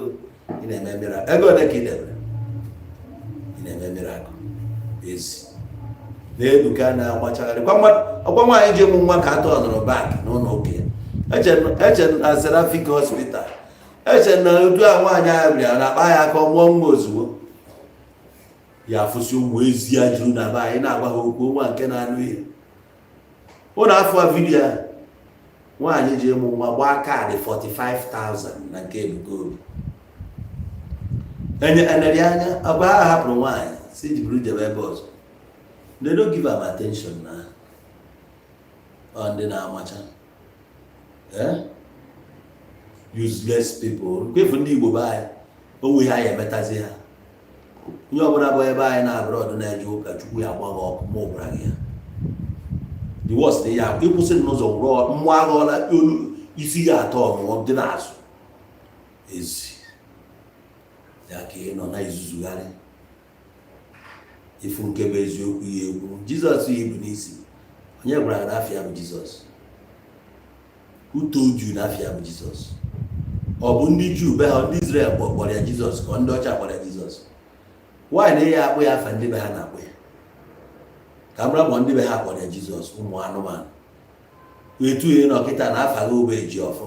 ị na-eme miracle ego ole ka ị debere ị na-eme miracle ezi n'elu ka a na-amachagharị ọkwa nwaanyị ji ụmụ nwa ka atọ nọrọ bak n'ụlọ okenye eche na Seraphic Hospital eche na otu a nwaanyị ahụ bịara na-akpa ya aka ọmụọ nwa ozugbo ya afụsị ụmụ ezi ya juru na be anyị na-agwa ha okwu nwa nke na-anụ ihe. ụlọ afọ vidiyo a nwaanyị ji ụmụ nwa gbaa kaadị 45,000 na nke Ebuka Obi enere anya ọgba ha hapụrụ nwaanyị si jiburu jebe ebe ọzọ. They don't give am attention na ndị na-amacha useless people. Kwefu ndị Igbo be anyị onwe ha ya emetazi ha. Onye ọbụla bụ ebe anyị na-abụrọdụ na-eje ụka Chukwu ya gbaghị ọkụ ma ụbara gị ya. The worst ya ịkwụsị n'ụzọ nwụrụ mmụọ aghọọla olu isi ya atọ ọmụmụ dị n'azụ ezi ya ka ị nọ na izuzugharị ifu nke bụ eziokwu ihe egwu. Jizọs ya ibu n'isi onye gwara gị n'afọ ya bụ Jizọs? Who told you n'afọ ya bụ Jizọs? ọ bụ ndị Juu be ha ndị Izrel kpọrọ ya Jizọs ka ndị ọcha kpọrọ ya Jizọs? nwaanyị na ya akpụ ya afa ndị be ha na-akpụ ya ka mra bụ ndị be ha kpọrọ ya Jizọs ụmụ anụmanụ. etu ihe na ọkịta na afa gị ube eji ọfọ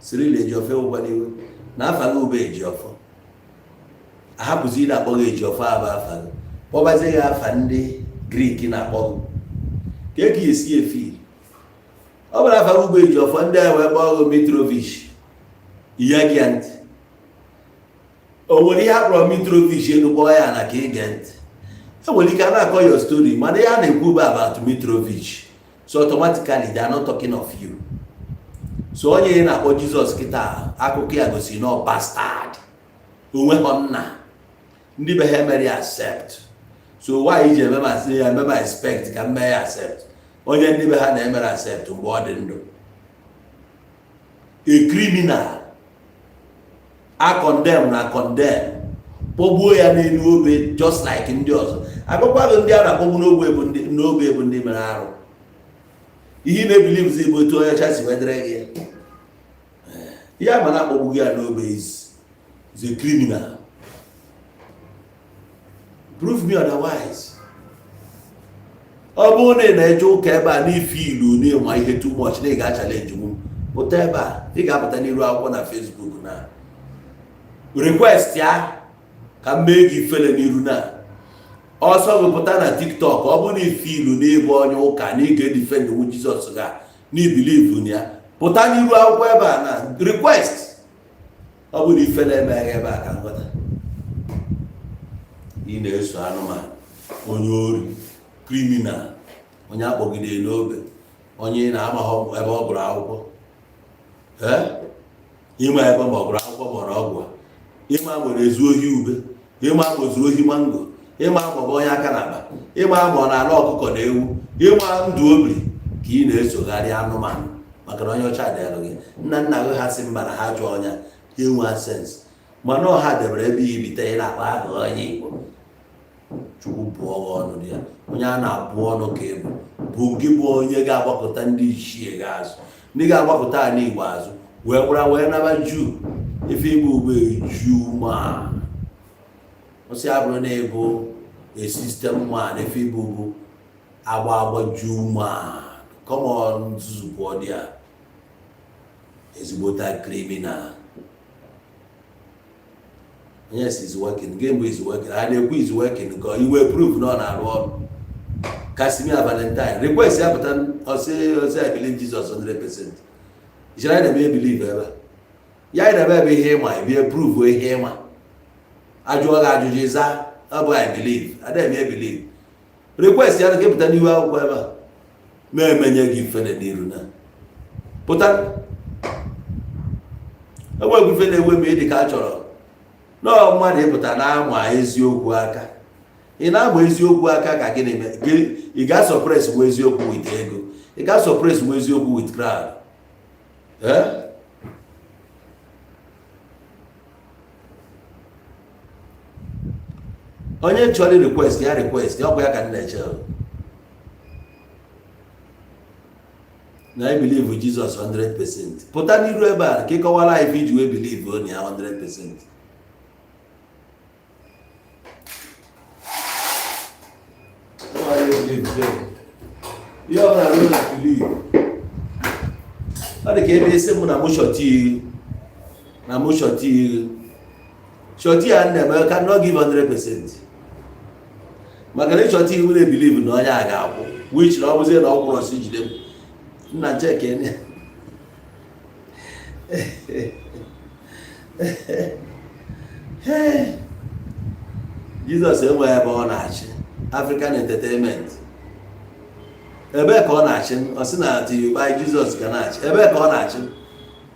Cyril eji ọfọ ụgwọ n'ihu na afa gị ube eji ọfọ ahapụzi na-akpọ gị eji ọfọ abụ afa gị kpọbazie gị afa ndị Grik na-akpọ gị ka eki esi efi. ọ bụrụ afa gị ube eji ọfọ ndị a wee kpọọ gị Mitrovic ihe gị ntị. o nwere ihe akpọrọ Mitrovic elu kpọọ ya na ka ige ntị. enwere ike a na-akọ your story mana ya na-ekwu about Mitrovic, so automatically they are not talking of you. so onye na-akpọ Jizọs kịta akụkọ ya gosiri na bastard onwe ha nna ndị be ha emere accept. so why iji ememe ya ememe expect ka mme ya accept onye ndị be ha na-emere accept mgbe ọ dị ndụ? A criminal a condemn na condemn kpọgbuo ya n'elu obe just like ndị ọzọ. akpọkwa ndị a na-akpọgbu n'obe bụ ndị mere arụ. ihe na-ebilivuzi bụ otu onye ọcha si wedere gị ihe ama na-akpọgbu ya n'obe is a criminal. Prove me otherwise. ọ bụrụ na ị na-eje ụka ebe a n'ife ilu na-enwe ihe too much na ị ga-challenge m pụta ebe a ị ga-apụta n'iru akwụkwọ na Facebook na request ya ka m mee gị ifele n'iru na ọsọ gị pụta na TikTok ọ bụrụ na ife ilu n'ebe onye ụka na ị ga-edifend iwu Jizọs ga n'ibilivu na ya pụta n'iru akwụkwọ ebe a na request ọ bụrụ na ifele emeghị ebe a ka nghọta ị na-eso anụmanụ onye ori kriminal onye akpọgide n'obe onye na-amaghị ebe ọ gụrụ akwụkwọ ịma ebe ma ọ gụrụ akwụkwọ mara ọgwụ ịma nwere ezu ohi ube ịma mozu ohi mango ịma maọbụ onye aka na akpa ịma ma ọ na-ala ọkụkọ na ewu ịma ndụ obiri ka ị na-esogharị anụmanụ maka na onye ọcha dịalụ gị nna nna gị ha si mba na ha jụọ ọnya inwe sens mana ọha debere ebe ya ibite ị na-akpa ahụ onye Igbo Chukwu bụọ ọnụ ya onye a na-abụ ọnụ ka ebu bụ gị bụ onye ga-agbakọta ndị ichie gị azụ ndị ga-agbakọta ala Igbo azụ wee gwara wee naba Juu ife Igbo ugbo Juu ma osi abụrụ na ego a system man ife Igbo bụ agba Juu ma kọmọn nzuzu pụọ dị a ezigbota criminal. Yes, is working. Game is working. And the quiz is working because you will prove not at all. Casimir Valentine. Request happen or say I believe Jesus 100%. Should I never believe ever? Yeah, never be him. I be prove we him. I do Jesus. I believe. I never believe. Request ya give the new whatever. May many give for the Niruna. But I will give the way made the culture. No mmadụ ịpụta na-ama eziokwu aka ị na-agba eziokwu aka ka gịnị mee ị ga-suppress nwe eziokwu with ego ị ga-suppress nwe eziokwu with crowd onye chọrọ request ya request ọ bụ ya ka m na-eche na I believe Jesus 100%. Pụta n'iru ebe a ka ị kọwara ife iji wee believe onye ya 100%. You are not going to believe. But the game is simple. I'm shorty. Shorty and never cannot give 100%. Magari shorty will believe in no yaga, which I was in all procedure them. Not checking. Jesus said, "We're born African entertainment." Ebe ka ọ na-achị ọ sị na by Jesus ga na-achị ebe ka ọ na-achị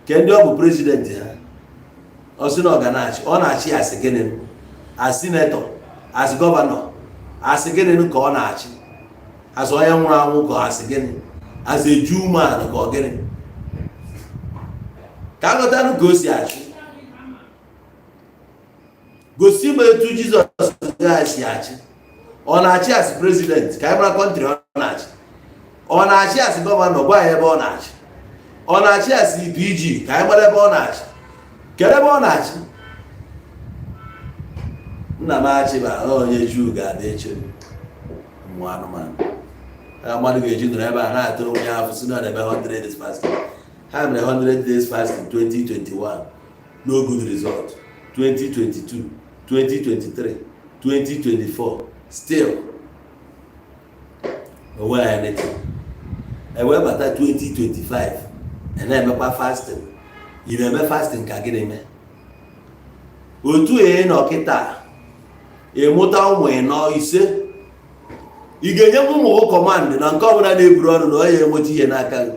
ke ndị ọ bụ president ha ọ sị na ọ ga na-achị ọ na-achị asị gịnị as senator as governor asị gịnị ka ọ na-achị as onye nwụrụ anwụ ka asị gịnị as a Jew man ka ọ gịnị ka aghọtanụ ka o si achị gosi m etu Jesus ga-esi achị ọ na-achị as president ka anyị mara kọntrị ọ na-achị ọ na-achị asị gọvanọ gwa ya ebe ọ na-achị ọ na-achị asị PG ka anyị gbara ebe ọ na-achị kedu ebe ọ na-achị nna m achịba onye Juu ga-adị eche mmụọ anụmanụ mmadụ ga-eji nọrọ ebe a na-atụrụ onye afọ si na ebe 100 days fasting ha mere 100 days fasting 2021 no good result 2022 2023 2024 still onwe anything ewee bata 2025 na-emekwa fasting ị na-eme fasting ka gịnị eme otu nọ kịta ịmụta ụmụ ịnọ ise ị ga-enye ụmụ gị kọmand na nke ọbụla na-eburu ọnụ na onye enweta ihe n'aka gị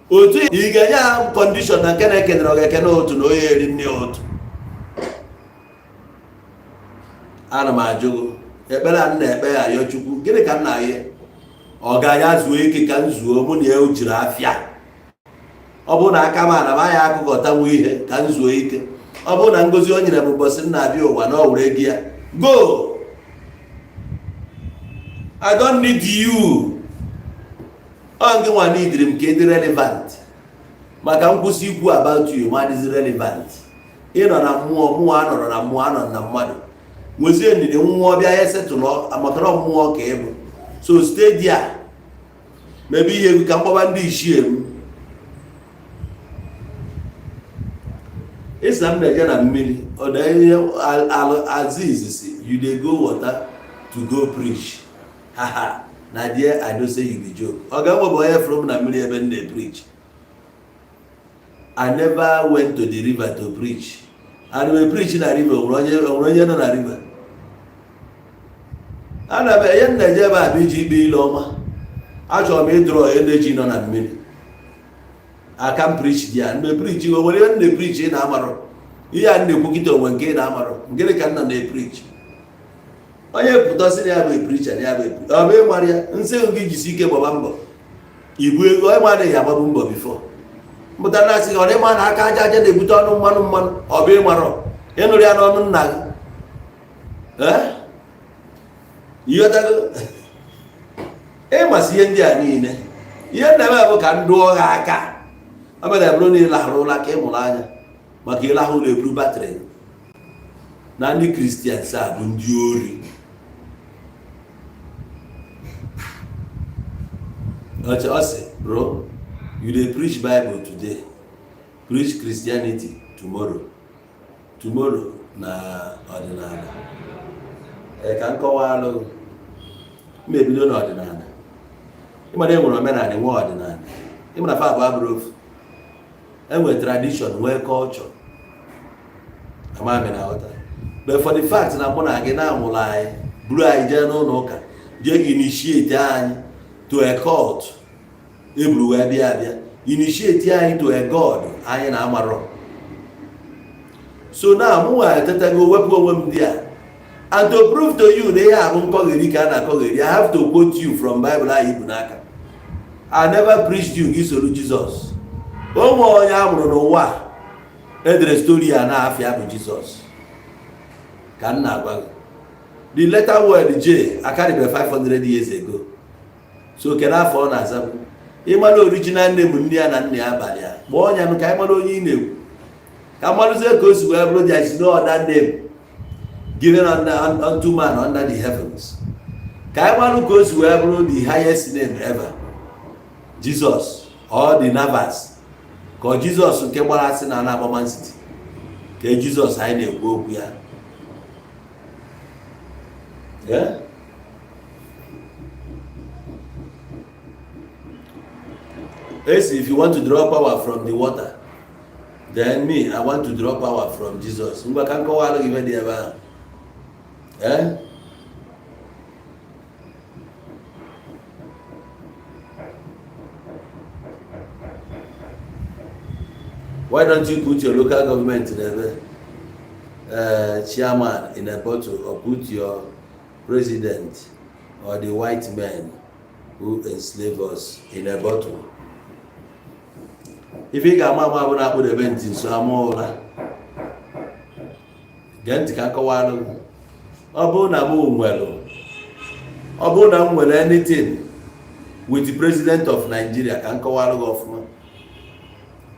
otu ị ga-enye ha kọndishọn na nke na-ekenere ọga ekene otu na onye eri nne otu ana m ajụ ekpere a na-ekpe ya ayọ Chukwu gịnị ka m na-ayọ ọ ga-anya zuo ike ka m zuo mụ na ya jiri afịa ọ bụrụ na aka m ana m anya akụkọtanwu ihe ka m zuo ike ọ bụrụ na ngozi o nyere m ụbọchị m na-abịa ụwa na ọ were gị ya go I don't need you ọ nke nwa n'idiri m ka ịdị relevant maka nkwụsị ikwu about you ma dịzi relevant ịnọ na mmụọ mmụọ anọrọ na mmụọ anọ na mmadụ nwezie ndidi nwa ọbịa ya setụlụ amakara mmụọ ka ịbụ so stay there mebe ihe ka mkpọba ndị ichie m Islam na-eje na mmiri ọ na ihe Aziz si you dey go water to go preach haha na there I know say you be joke ọ ga-enwe bụ onye from na mmiri ebe m na-preach. I never went to the river to preach and we preach na river onwere onye nọ na river. Ana m ihe m na-eje ebe a bụ iji ikpe ile ọma achọrọ m ịdrọ energy nọ na mmiri. I can preach there. And preach. When they preach in Amaro, you are the Pukito when get Amaro. Get a can they preach. I have put us in a preacher. Abe Maria, and say, give you seek a bambo. You will go a bambo before. But I'm not saying, oh, man, I can't judge the Buton one, Abe Maro. Henry on Nag. Eh? You are the Emma Siendia Nine. You never can do a car. Abada bro ni laharo la ke mulanya maka ilahu le blue battery na ndị Christian sa bụ ndị ori Ose bro you dey preach Bible today preach Christianity tomorrow na ọdịnala ka nkọwa alụ mmebido na ọdịnala ịmana enwere omenala nwe ọdịnala ịmana fa bụ abụrụ and tradition, where culture. But for the fact that I'm again blue idea no they initiate to a cult. Initiate to a god. I am so now more I go there. And to prove to you they have I have to quote you from Bible. I never preached you Jesus. Omo onye amụrụ n'ụwa edere story a na-afịa bụ Jesus ka nna agwa the letter word J akarịbe 500 years ago so kere afọ ọ na-azabụ ịmara original name ndị ya na nna ya abalị a ma ọnya nụ ka ịmara onye ị na-ekwu ka mmarụzie ka o si wee bụrụ there is no other name given unto man under the heavens ka ịmara ka o si wee bụrụ the highest name ever Jesus or the Navas. Because Jesus nke gbara asị na Anabaman City ka Jesus anyị na-ekwu okwu ya. Yeah? If you want to draw power from the water, then me, I want to draw power from Jesus. Mgbe ka nkọwa alụ gị dị ebe ahụ. Eh? Why don't you put your local government chairman in a bottle or put your president or the white men who enslave us in a bottle? If you got my mama na put event in so amora get ka kọwalụ ọ bụ na m nwere ọ bụ na m nwere anything with the president of Nigeria ka nkọwalụ gị ọfụma.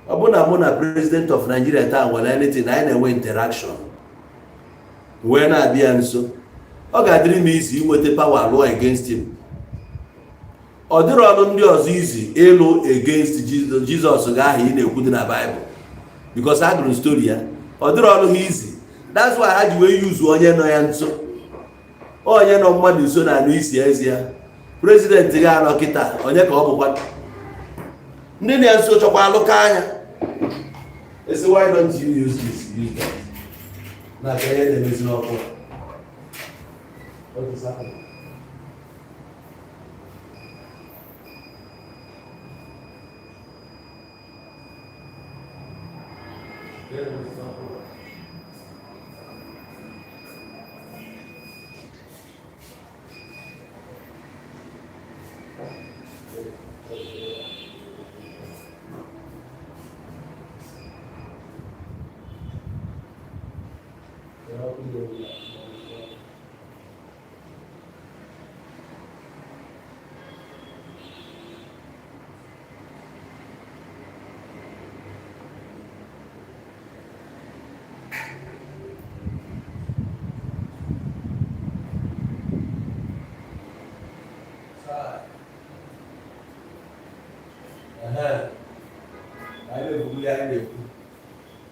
Ọ bụ na mụ na president of Nigeria taa nwere anything anyị na-enwe interaction wee na-abịa nso ọ ga-adịrị m izi inweta power law against him. Ọ dịrị ọnụ ndị ọzọ izi ịlụ against Jesus ga-ahụ ị na-ekwu dị na Bible because ha gụrụ story ya ọ dịrị ọnụ ha izi. That's why ha ji wee use onye nọ ya nso onye nọ mmadụ nso na anụ isi ezi ya president ga-anọ kịta onye ka ọ bụkwa ndị na nso chọkwa alụka anya. So why don't you use this? Use that. Now can you use no more? What is happening?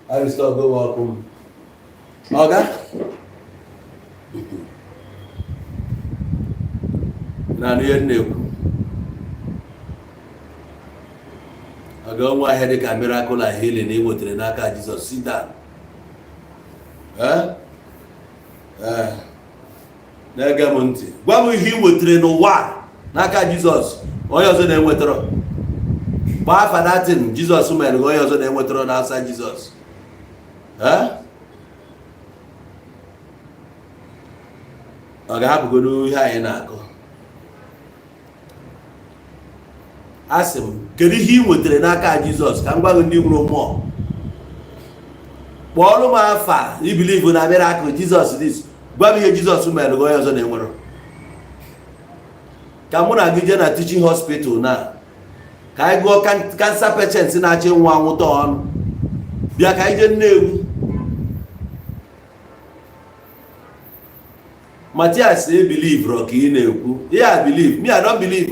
I will stop go welcome. Oga? Na ihe na-ekwu. Oga nwa ihe dị ka miracle and healing e nwetere n'aka Jizọs. Sit down. Na-ege m ntị. Gwa m ihe ị nwetere n'ụwa n'aka Jizọs. Onye ọzọ na-enwetara. Gbaa afa datin Jizọs mere onye ọzọ na-enwetara n'asa Jizọs. Ọ ga-ahapụgodo ihe anyị na-akọ. Asị m, kedu ihe ị nwetara n'aka Jizọs ka m gwa gị ndị nwụrụ mmụọ? Kpọọrọ m afa ibilivu na miracle Jizọs dis. Gwa m ihe Jizọs mere onye ọzọ na-enwere. Ka mụ na gị jee na teaching hospital na ka anyị gụọ cancer patients na-achị nwa anwụta ọnụ. Bịa ka anyị jee Nnewi. Mathias believe ro ka ị na-ekwu. Yeah, believe. Me, I don't believe.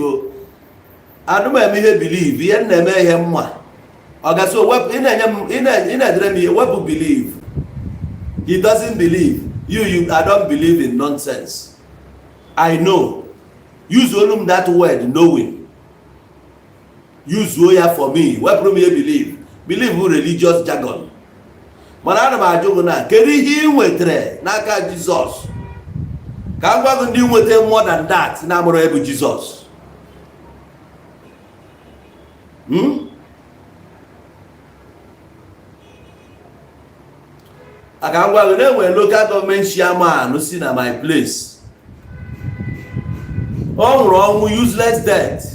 Anu m eme ihe believe. Ihe na-eme ihe mma. Ọ ga-so wepụ ị na-edere m ihe wepụ believe. He doesn't believe. You I don't believe in nonsense. I know. Use only that word knowing. Use ya for me. Wepụ m ihe believe. Believe religious jargon. Mana ana m ajụ na kedu ihe ị nwetara n'aka Jizọs? Ka m gwa gị ndị nweta more than that na amụrụ ebu Jizọs. Aka m gwa gị na-enwe local government chairman si na my place. Ọ nwụrụ ọnwụ useless death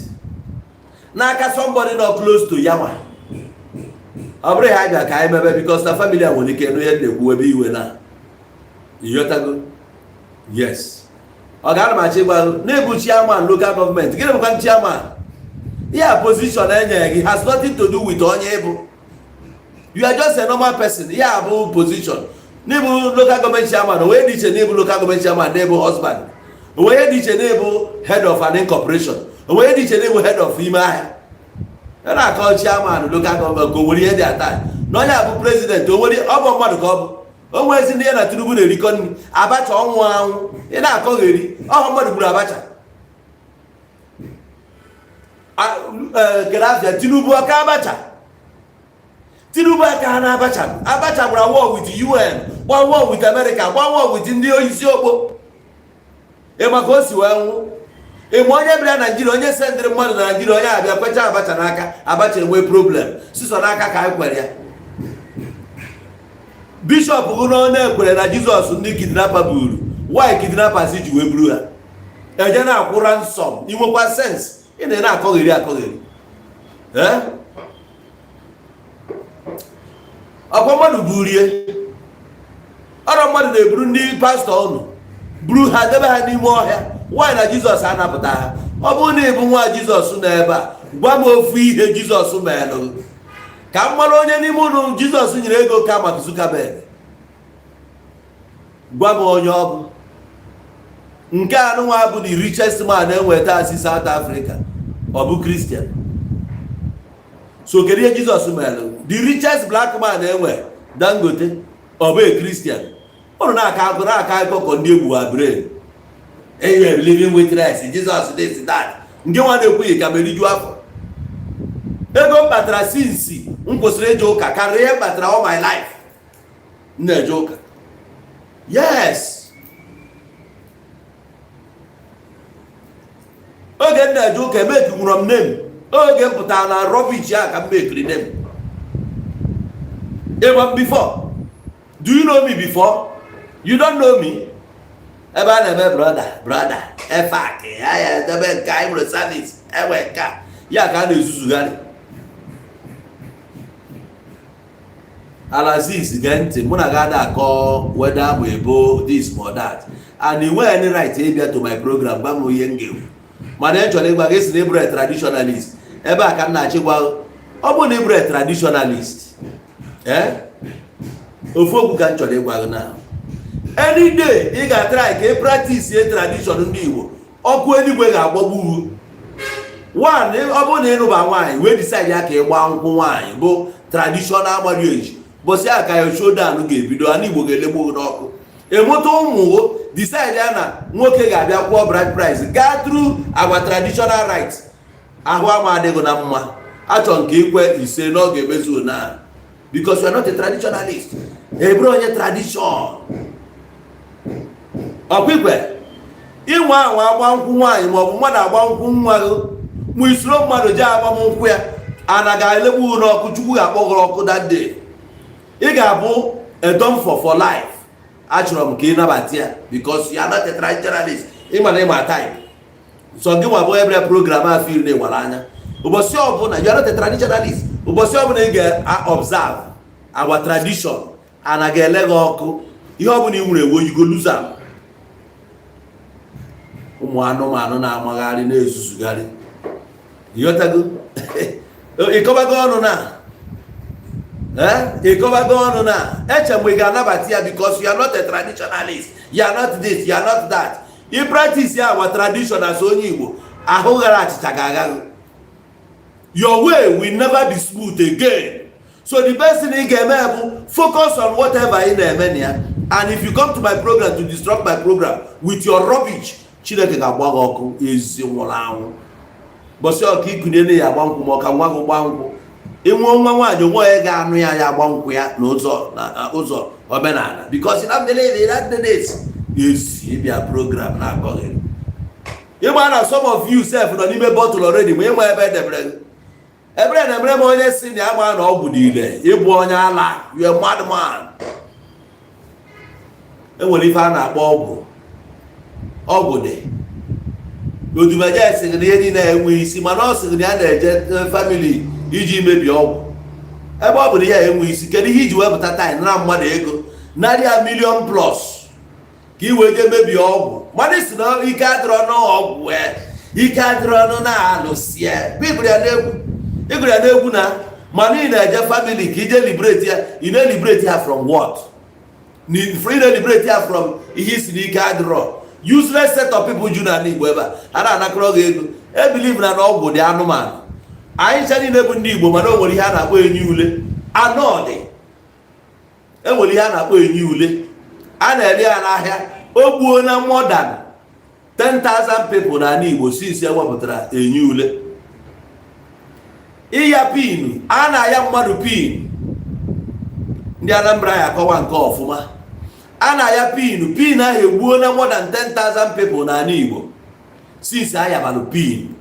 n'aka somebody not close to yawa. Ọ bụrụ ha bịa ka anyị mebe because na family a nwere ike nụ ihe na-ekwu ebe iwe na iyotago. Yes. Ọ ga-arụmachi gwa na-ebu chairman local government. Gịnị bụkwa chairman? Yeah, position enye has nothing to do with onye ebu. You are just a normal person. Yeah, bụ position. N'ebu local government chairman, where dị iche n'ebu local government chairman n'ebu husband. Where dị iche n'ebu head of an incorporation. Where dị iche n'ebu head of ime ahịa. A na-akọ chairman local government go were ihe dị ata. N'onye abụ president, o nwere ọ bụ mmadụ ka ọ bụ. O nwere ezi ndị ya na Tinubu na-erikọ nri. Abacha ọnwụ anwụ. Ị na-akọgheri. Ọ mmadụ gburu Abacha. Grafia Tinubu aka Abacha. Tinubu aka na Abacha. Abacha gbara war with UN, gba war with America, gba war with ndị isi okpo. Maka o si wee nwụ. Ịma onye bịara Naịjirịa, onye sendịrị mmadụ na Naịjirịa, onye abịa kwecha Abacha n'aka, Abacha enwe problem. Siso n'aka ka anyị kwere ya. Bishop Uno na-ekwere na Jizọs ndị kidnapper buru. Why kidnappers ji wee buru ha? Eje na-akwụra nsọ, inwekwa sense. Ị na-akọgheri akọgheri. Ọkwa mmadụ burie. Ọrụ mmadụ na-eburu ndị pastọ unu. Buru ha debe ha n'ime ọhịa. Why na Jizọs anapụta ha? Ọ bụrụ na ịbụ nwa Jizọs n'ebe a, gwa m ofu ihe Jizọs meelụ. Ka m mara onye n'ime unu Jizọs nyere ego ka Mark Zuckerberg. Gwa m onye ọ bụ. Nke anụnwa bụ the richest man enweta asị South Africa. Ọ bụ Christian. So kedu ihe Jizọs meelụ? The richest black man enwe Dangote ọ bụ a Christian. Ọ na-aka akụkọ ndị egwu abre. Hey, living with rest. Jesus this that. Nke nwa na-ekwughị ka meriju afọ. Ego m batara since m kwụsịrị eje ụka karịa ihe batara all my life. M na-eje ụka. Yes. Oge m na-eje ụka emeki nwụrụ m name. Oge m pụtara na rubbish ya ka m mekiri name. Even before. Do you know me before? You don't know me. Ebe a na-eme brother, efak, ya debe nke anyị nwere service, ewe ka, ya ka a na-ezuzugharị. Alaziz gee ntị, mụ na ga na-akọ whether m ebo this or that. And you nwere any right ịbịa to my program, gba m ihe m ga-ekwu. Mana ị chọrọ ịgwa gị si na ịbụrụ traditionalist. Ebe a ka m na-achịkwa, ọ bụ na ịbụrụ traditionalist. Ofu okwu ka m chọrọ ịgwa gị na. Any day ị ga-try ka ị practice a tradition ndị Igbo, ọkụ eluigwe ga-agbagbu. One, ọ bụrụ na ịnụba nwaanyị wee decide ya ka ị gbaa nkwụ nwaanyị bụ traditional marriage, bosi aka ya showdown ga-ebido ana Igbo ga-elegbu n'ọkụ enweta ụmụ decide ya na nwoke ga-abịa kwụọ bride price gaa through our traditional rights ahụ ama adịghị na mma achọ nke ikwe ise n'oge emezuo na because you are not a traditionalist eburu onye tradition ọkwa inwe anwa agba nkwụ nwaanyị maọbụ mmadụ agba nkwụ nwa mụ isoro mmadụ ji agba nkwụ ya ana ga-elegbu n'ọkụ Chukwu ga-akpọgọrọ ọkụ that day ị ga-abụ a dumb for life achọrọ m ka ị nabata ya because you are not a traditionalist ịma na ịma type so gị nwa bụ every program a feel na-ewara anya ụbọchị ọbụla you are not a traditionalist ụbọchị ọbụla ị ga-observe our tradition ana ga-ele gị ọkụ ihe ọbụla ị nwere ewo you go lose am ụmụ anụmanụ na-amagharị na-ezuzugharị ịghọtago ịkọbago ọnụ na ịkọbago ọnụ na eche mgbe ị ga-anabata ya because you are not a traditionalist you are not this you are not that ị practice ya our tradition as onye Igbo ahụ ghara achịcha ga-aghaghị your way will never be smooth again so the best thing ị ga-eme bụ focus on whatever ị na-eme na ya and if you come to my program to disrupt my program with your rubbish Chineke ga-agba gị ọkụ ezi nwụrụ anwụ bọsị ọka ikunye ya agba nkwụ ma ọka nwa gị gba nkwụ ịnwe nwa nwaanyị onwe ya ga-anụ ya ya agba nkwụ ya n'ụzọ omenala because na mbele that days ezi ịbịa program na-akọghị ịgba na some of you self nọ n'ime bottle already ma ịma ebe ebere na emere m onye si na ama na ọgwụ dị ile ịbụ onye ala you a madman enwere ife a na-akpọ ọgwụ dị odumeje sịrị na ihe niile enwe isi mana ọ sịrị na ya na-eje family iji mebi ọgwụ ebe ọ bụ na ya enwe isi kedu ihe iji wepụta time na mmadụ ego narịa million plus ka i wee jee mebi ọgwụ mmadụ si na ike adịrọ n'ọgwụ ike adịrọ ọnụ na-alụsie ịgụrụ ya n'egwu na mana ị na-eje family ka ije liberate ya ị na-eliberate ya from what ị na-eliberate ya from ihe isi na ike adịrọ useless set of people ju na Igbo ebe a na-anakọrọ gị ego ebelieve na ọgwụ dị anụmanụ anyị ncha niile bụ ndị Igbo mana o nwere ihe a na-akpọ enyi ule anọdị enwere ihe a na-akpọ enyi ule a na-ere ya n'ahịa o gbuo na more than 10,000 people na Igbo since ewepụtara enyi ule ịya pin a na-aya mmadụ pin ndị Anambra ya akọwa nke ọfụma a na-aya pin ahụ egbuo na more than 10,000 people na Igbo since ayabalụ pin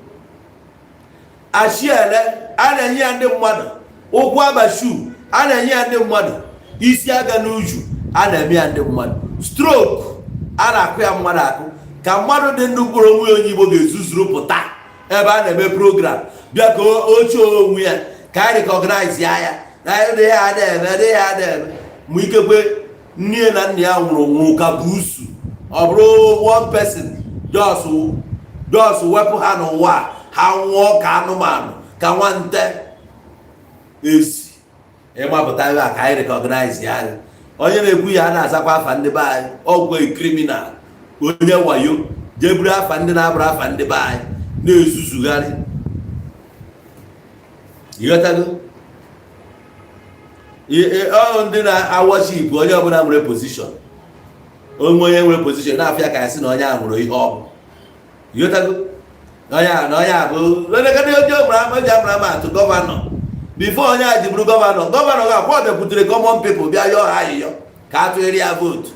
ashiele a na-enye ya ndị mmadụ ụkwụ abashu a na-enye ya ndị mmadụ isi aga n'uju a na-eme ya ndị mmadụ stroke a na-akụ ya mmadụ akụ ka mmadụ dị ndụ mkpụrụ onwe onye Igbo ga-ezuzuru pụta ebe a na-eme program bịa ka oche onwe ya ka a recognize ya na ndị ha na-eme ma ikekwe nne na nna ya nwụrụ ka buusu ọ bụrụ one person just wepụ ha n'ụwa ha nwụọ ka anụmanụ ka nwante ezi ịgbapụta ebe a ka anyị recognize ya onye na-ekwu ya a na-azakwa afa ndị be anyị ọgwụ criminal onye wayo jeburu afa ndị na-abụrụ afa ndị be anyị na-ezuzugharị ịghọtago ndị na-awọchip onye ọbụla nwere pozishọn onye nwere pozishọn na-afịa ka ya sị na onye a nwere ihe ọ bụ ịghọtago onye a bụ onye Abraham atụ gọvanọ bifo onye a ji bụrụ gọvanọ ga-akwa ọdekwutere common people bịa yọọ ha ayịyọ ka a tụnyere ya votu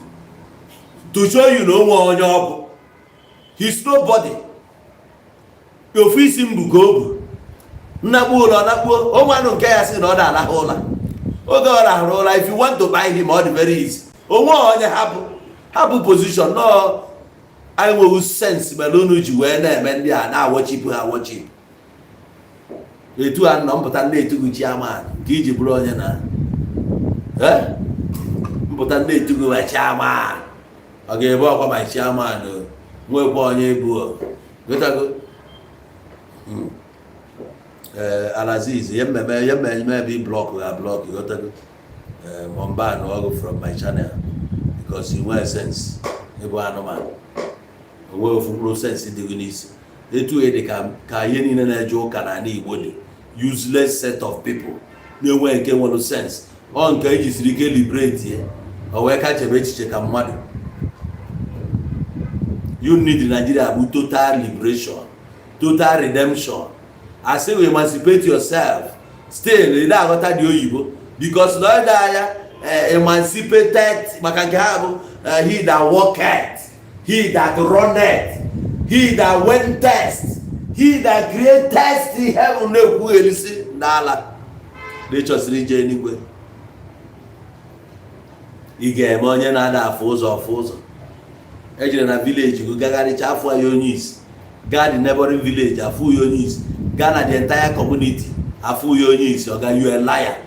to show you na onwe onye ọ bụ his nobody ofu isi mbụ ka o bu nnakpu ụlọ nakpuo onwanụ nke ya sị na ọ na-alahụ ụla oge ọ rahụrụ ụra if you want to buy him ọ dị very easy onwe onye hapụ position nọọ anyị nweghị sense mere unu ji wee na-eme ndị a na-awọchipụ ha awọchipụ etu a nọ mpụta ndị etugu chiaman nke iji bụrụ onye na mpụta ndị etugu ma chiaman ọ ga-ebe ọkwa ma chiaman nwekwa onye ebu gotago Alaziz ye mmemme ebe blọk ga blọk gotago Momban ọgụ from my channel because you wear sense ebe anụmanụ onwe ofu process dị n'isi etu dị ka ihe niile na-eje ụka na Igbo dị useless set of people na-enwe nke nwere sense ọ nke ejisiri ike liberate ya o wee ka chebe echiche ka mmadụ. You need Nigeria bụ total liberation, total redemption. I say we emancipate yourself. Still ị na-aghọta dị oyibo because na ọ dị anya emancipated maka nke ha bụ he that walketh, he that runneth, he that wenteth, he that createth the heaven na-ekwughelisi n'ala na-echọsiri ije eluigwe. Ị ga-eme onye na-ada afụ ụzọ ejire na village go gagharịcha afọ ya onye isi, gaa the neighboring village afụ ya onye isi, gaa na the entire community afụ ya onye isi. Ọ ga you a liar,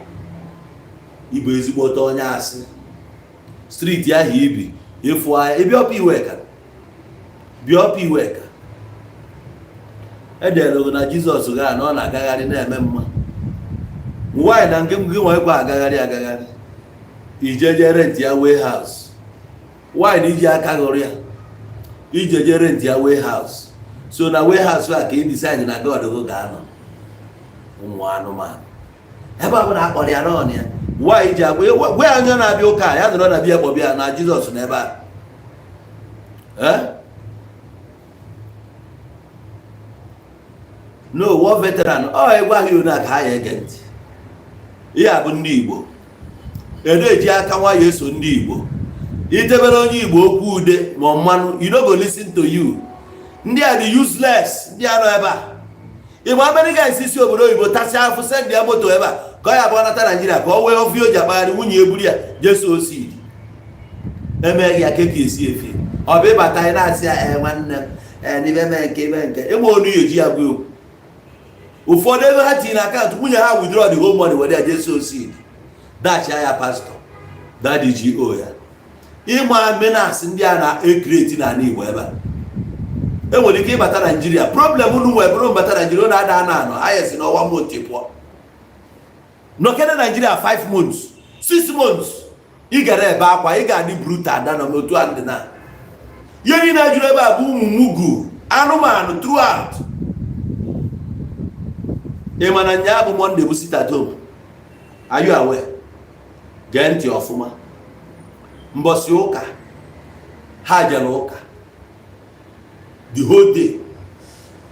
ịbụ ezigbote onye asị. Street ahụ ibi ịfụ anya ịbịa ọpụ iwe ka edere na Jizọs gaa na ọ na-agagharị na-eme mma. Nwaanyị na nke gị nwekwa agagharị ijeje rent ya warehouse. Why iji aka ghọrọ ya ijeje rent ya warehouse? So na warehouse a ka ị decide na God go ga-anọ ụmụ anụmanụ ebe ọ bụla akpọrọ ya n'ọnụ ya. Why iji agwa gwe onye na-abịa ụka ya nọrọ na bịa kpọbịa na Jizọs n'ebe a no war veteran ọ ịgwa ha na ka ha ya ege ntị. Ihe a bụ ndị Igbo eji aka nwa ya eso ndị Igbo. Itebere onye Igbo okwu ude ma mmanụ, you no go listen to you. Ndị a dị useless, ndị a nọ ebe a. Igbo America isi obodo oyibo tasị afụ send ya moto ebe a ka ọ ya bụ nata Nigeria ka ọ wee ofi o ji akpagharị nwunye eburu ya jesu osi emeghị ya keka esi efi. Ọ bụ ịbata anyị na-asị ya nwanne m n'ibe mee nke ebe nke ịgba onu ya eji ya gwa okwu. Ụfọdụ ebe ha tinye na akaụntụ nwunye ha withdraw the whole money were ya jesu osi dachi ya pastọ dadi GO ya. Ịma menace ndị a na-ekreti na Igbo ebe a. Enwere ike ịbata Nigeria, problem unu nwee bụrụ mbata Nigeria na-ada anọ ayesi n'ọnwa month pụọ. Nọkene Nigeria 5 months 6 months ị gara ebe akwa, ị ga-adị brutal ada nọ n'otu andị na ihe niile jụrụ ebe a bụ ụmụ mugu anụmanụ throughout. Ị ma na nya bụ Monday bụ sit at home. Are you aware? Gee ntị ọfụma. Mbọsị ụka ha jere ụka the whole day.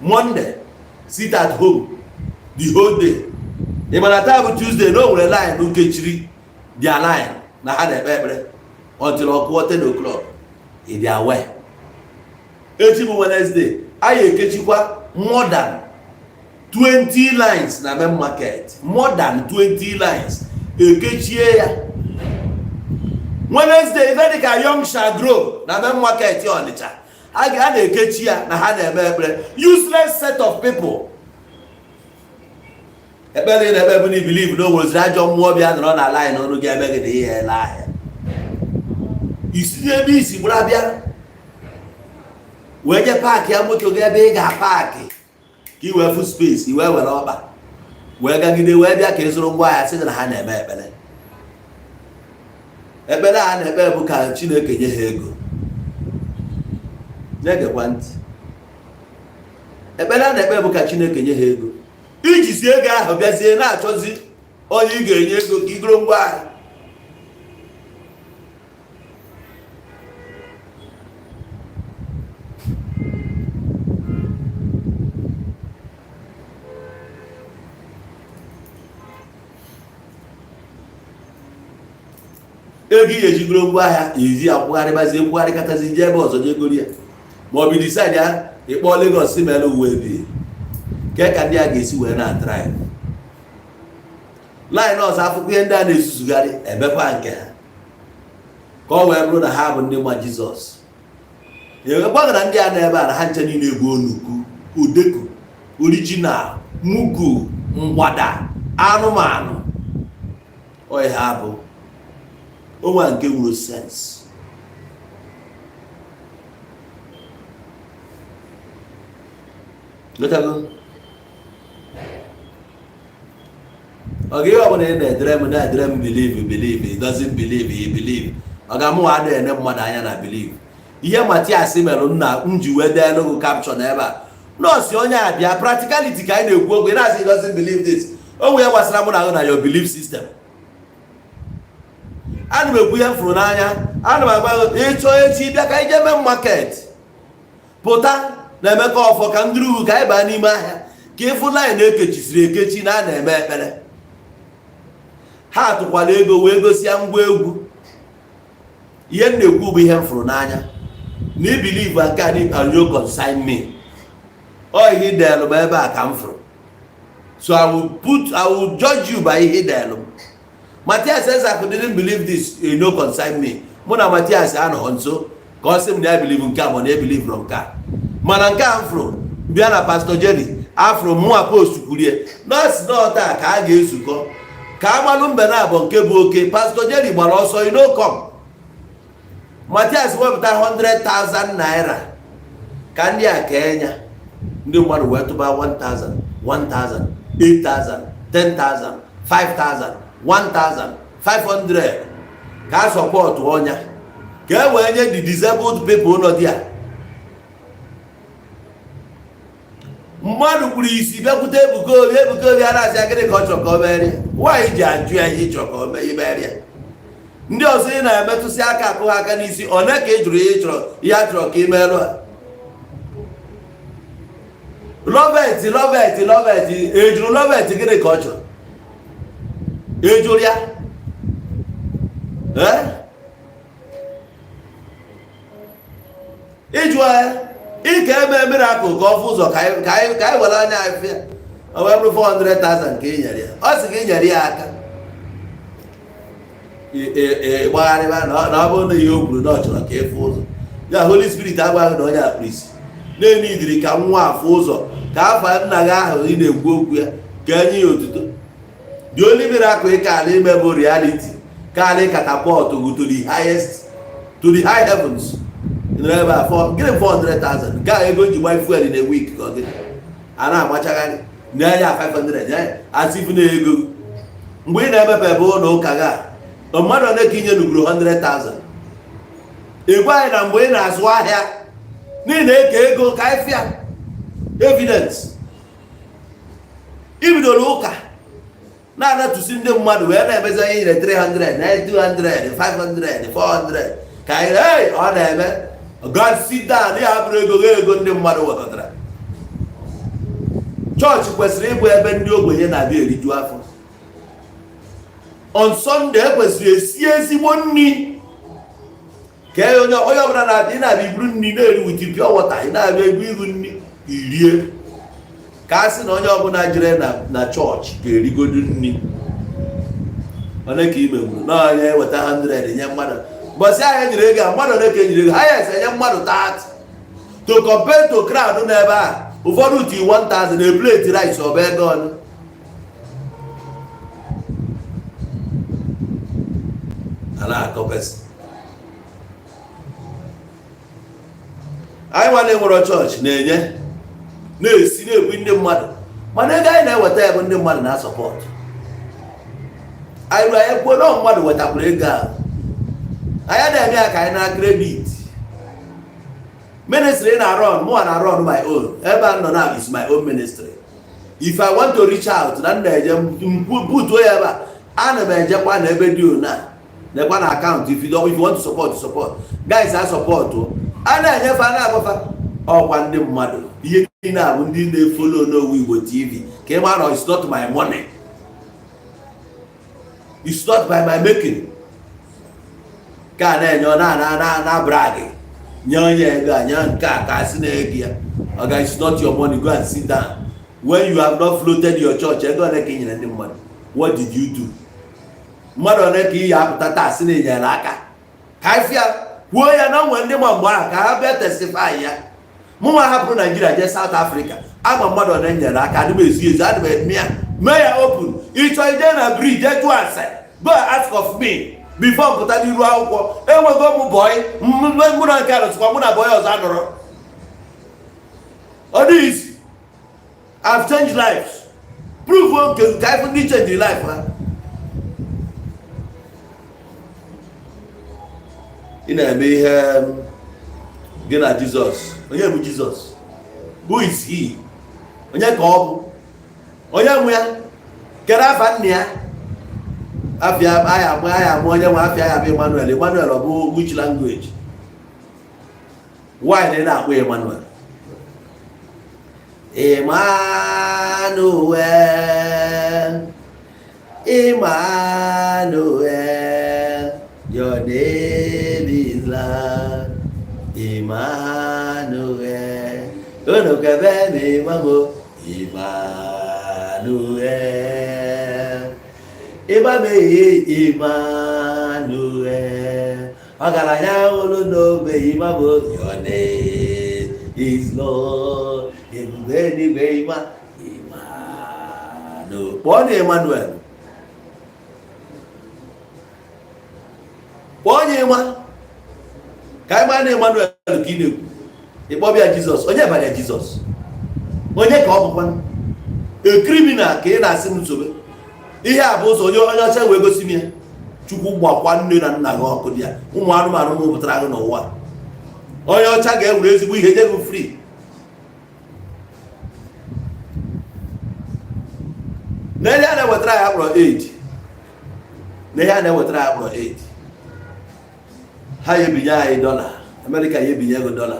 Monday sit at home the whole day. Ị ma na taa bụ Tuesday na o nwere line n'ukechiri dia line na ha na-ekpe ekpere until ọkụọ 10 o'clock. Ị dị aware? Echi bụ Wednesday anyị ekechikwa more than 20 lines na main market. More than 20 lines ekechie ya. Wednesday ife dịka young shall grow na main market Ọnịcha a na-ekechi ya na ha na-eme ekpere. Useless set of people. Ekpere na-ebe bụ na believe na o nweziri ajọ mmụọ bịa nọrọ na line ọnụ gị ebe gị na ihe ele ahịa. Isi n'ebe isi gbara bịa wee je paakị ya moto gị ebe ị ga-paakị ka i wee fụ space i wee were ọkpa wee gagide wee bịa ka ị zụrụ ngwa ahịa sị na ha na-eme ekpere. Ekpere a na-ekpe bụ ka Chineke nye ha ego. Na-egekwa ntị. Ekpere a na-ekpe bụ ka Chineke nye ha ego. Iji si ego ahụ bịazie na-achọzi onye ị ga-enye ego ka ị gụrụ ngwa ahịa. Ego ihe ejigoro ngwa ahịa ezi akwụgharịbazi ekwugharịkatazi je ebe ọzọ je goro ya ma ọ bụ decide ya ịkpọ Lagos mere uwe bi ke ka ndị a ga-esi wee na drive line ọzọ afụkwa ihe ndị a na-esuzugharị emekwa nke ha ka ọ wee bụrụ na ha bụ ndị nwa Jizọs. Gbagara ndị a na-ebe a na ha nche niile egwu onuku udeku original mugu mgbada anụmanụ oyi ha bụ onwe nke nwere sense. Lotago ọ bụla ị na-edere m believe he doesn't believe he believe. Ọ ga-amụ ha na-ene mmadụ anya na believe. Ihe Mathias mere nna m ji wee dee logo caption ebe a nọọsụ onye a bịa practicality ka anyị na-ekwu okwu ị na-asị he doesn't believe this. O nwere gbasara mụ na ahụ na your belief system. ana m ekwu ihe m fụrụ n'anya. Ana m agba ịchọ echi bịa ka anyị jee mee market pụta na Emeka Ọfọ ka m duru ugwu ka anyị baa n'ime ahịa ka ịfụ line ekechisiri ekechi na a na-eme ekpere. Ha atụkwala ego wee gosia ngwa egwu. Ihe m na-ekwu bụ ihe m fụrụ n'anya na believe I can you consign me. Ihe delụ m ebe a ka m fụrụ. So I will judge you by ihe delụ m. Mathias Ezeaku didn't believe this, no consign me. Mụ na Mathias anọghọ nso ka ọ sị m na ya believe nke a ma na ya believe nke a. Mana nke a m fụrụ bịa na Pastor Jerry afro mụ post kwurie nọọsụ n'ọta ka a ga-ezukọ ka agbalụ mbe na abụ nke bụ oke. Pastor Jerry gbara ọsọ come. Mathias wepụta 100,000 naira ka ndị a Kenya ndị mmadụ wee tụba 1,000, 1,000, 8,000, 10,000, 5,000, 1,500 ka a sọpọtụ ọnya ka e wee nye the disabled people nọ dị a. Mmadụ kpuru isi bịakwute Ebuka Obi a na-asị agịrị ka ọ chọrọ ka ọ merie. Nwaanyị ji ajụ ya ihe ịchọ ka ọ merie. Ndị ọzọ ị na-emetụsị aka akụ ha aka n'isi one ka ị jụrụ ihe a chọrọ ka ị merụ ha. Lovet ejụrụ Lovet gịnị ka ọ chọrọ? Ejụrụ ya ịjụ ya ị ka eme miracle ka ọ fụ ụzọ ka anyị were anya afịa o wee bụrụ 400,000 ka ị nyere ya. Ọ sị gị nyere ya aka gbagharịba na ọ bụrụ na ihe o kwuru na ọ chọrọ ka ịfụ ụzọ ya. Holy Spirit agwaghị na onye akpụ isi na-enidiri ka nwa afụ ụzọ ka afa nna gị ahụ ị na-ekwu okwu ya ka enye ya otuto. The only miracle ị ka ala ime bụ reality ka ala catapult to the highest, to the high heavens. Gịnị 400,000 gaa ego ji gba fuel in a week ka ọ gịnị a na-amachagharị n'anya 500 asịfụ na ego mgbe ị na-emepe bụ ụlọ ụka ga mmadụ ole ka inye nugoro 100,000. Egwe anyị na mgbe ị na-azụ ahịa n'ihi na-eke ego ka anyị fịa evidence ibidoro ụka na-anatụsi ndị mmadụ wee na-emezi onye nyere 300, 200, 500, 400 ka anyị ọ na-eme God sit down ya bụrụ ego ndị mmadụ wekọtara. Chọọchị kwesịrị ịbụ ebe ndị ogbenye na-abịa eriju afọ. On Sunday ekwesịrị esi ezigbo nri ka onye ọbụla na-abịa na-abịa iburu nri na-eri with pure water ị na-abịa ebu iru nri irie ka a sị na onye ọbụla jere na chọọchị ga-erigodu nri. Onye ka ime gburu na onye weta 100 nye mmadụ mbọsị ahịa nyere ego mmadụ ole ka enyere ego ha ya ese nye mmadụ 30 to compare to crowd n'ebe a. Ụfọdụ ti 1,000 a plate rice ọ bụ ego ọnụ. Akọpesị anyị nwanne nwere chọọchị na-enye na-esi na-ekwu ndị mmadụ mana ego anyị na-eweta ya bụ ndị mmadụ na-asọpọtụ anyị ruo anyị kwuo na mmadụ wetakwara ego ahụ anyị na-eme ya ka anyị na kredit. Ministry na run mụ na run my own ebe a nọ na is my own ministry. If I want to reach out na na-eje mputuo ya ebe a ana m ejekwa na ebe dị ona nekwa na account. If you want to support guys I support a na-enyefe a na-agbafa ọkwa ndị mmadụ ihe na-abụ ndị na-efolo n'Owu Igbo TV ka ị mara it's not my money, it's not by my making. Ka na-enye na brag nye onye ego nye nke a ka asị na-ego ya. Okay, it's not your money, go and sit down. When you have not floated your church ego ole ka ị nyere ndị mmadụ? What did you do? Mmadụ ole ka ị ya apụta taa sị na-enyere aka ka ifịa kwuo ya na nwe ndị ma mgbe ahụ ka ha bịa testify ya. Mụ nwa hapụrụ Nigeria jee South Africa ama mmadụ ole nyere aka adịm ezu ezu adịm eme ya mee ya open. Ịchọ ije na bridge etu ase go ask of me before pụta n'iru akwụkwọ. Enwego m boy mụ na nke arụsịkwa mụ na boy ọzọ anọrọ. All this I've changed lives. Prove nke ka ifu ndị change life ha. Ị na-eme ihe gị na Jizọs. Onye bụ Jizọs? Who is he? Onye ka ọ bụ? Onye nwe ya? Kedu afa nne ya? afia aya mo onye nwa afia ya bụ Emmanuel ọ bụ which language? Why they na akpọ Emmanuel? Emmanuel, your name is love. Emmanuel, don't get me, Mamo. Emmanuel, Emmanuel. Agalanya olodo be Mamo. Your name is Lord. Emmanuel. What Emmanuel? Onye nwa ka anyị Emmanuel ka ị na-ekwu ịkpọbịa Jizọs onye bara Jizọs onye ka ọ bụkwa a criminal ka ị na-asị m nsobe ihe a bụ ụzọ onye ọcha wee gosi m ya Chukwu gbakwa nne na nna gị ọkụ dị ya ụmụ anụmanụ m pụtara gị n'ụwa onye ọcha ga-ewere ezigbo ihe nye gị free na ihe a na-ewetara ya kpọrọ aid ha yebinye anyị dọla Amerịka yebinye ego dọla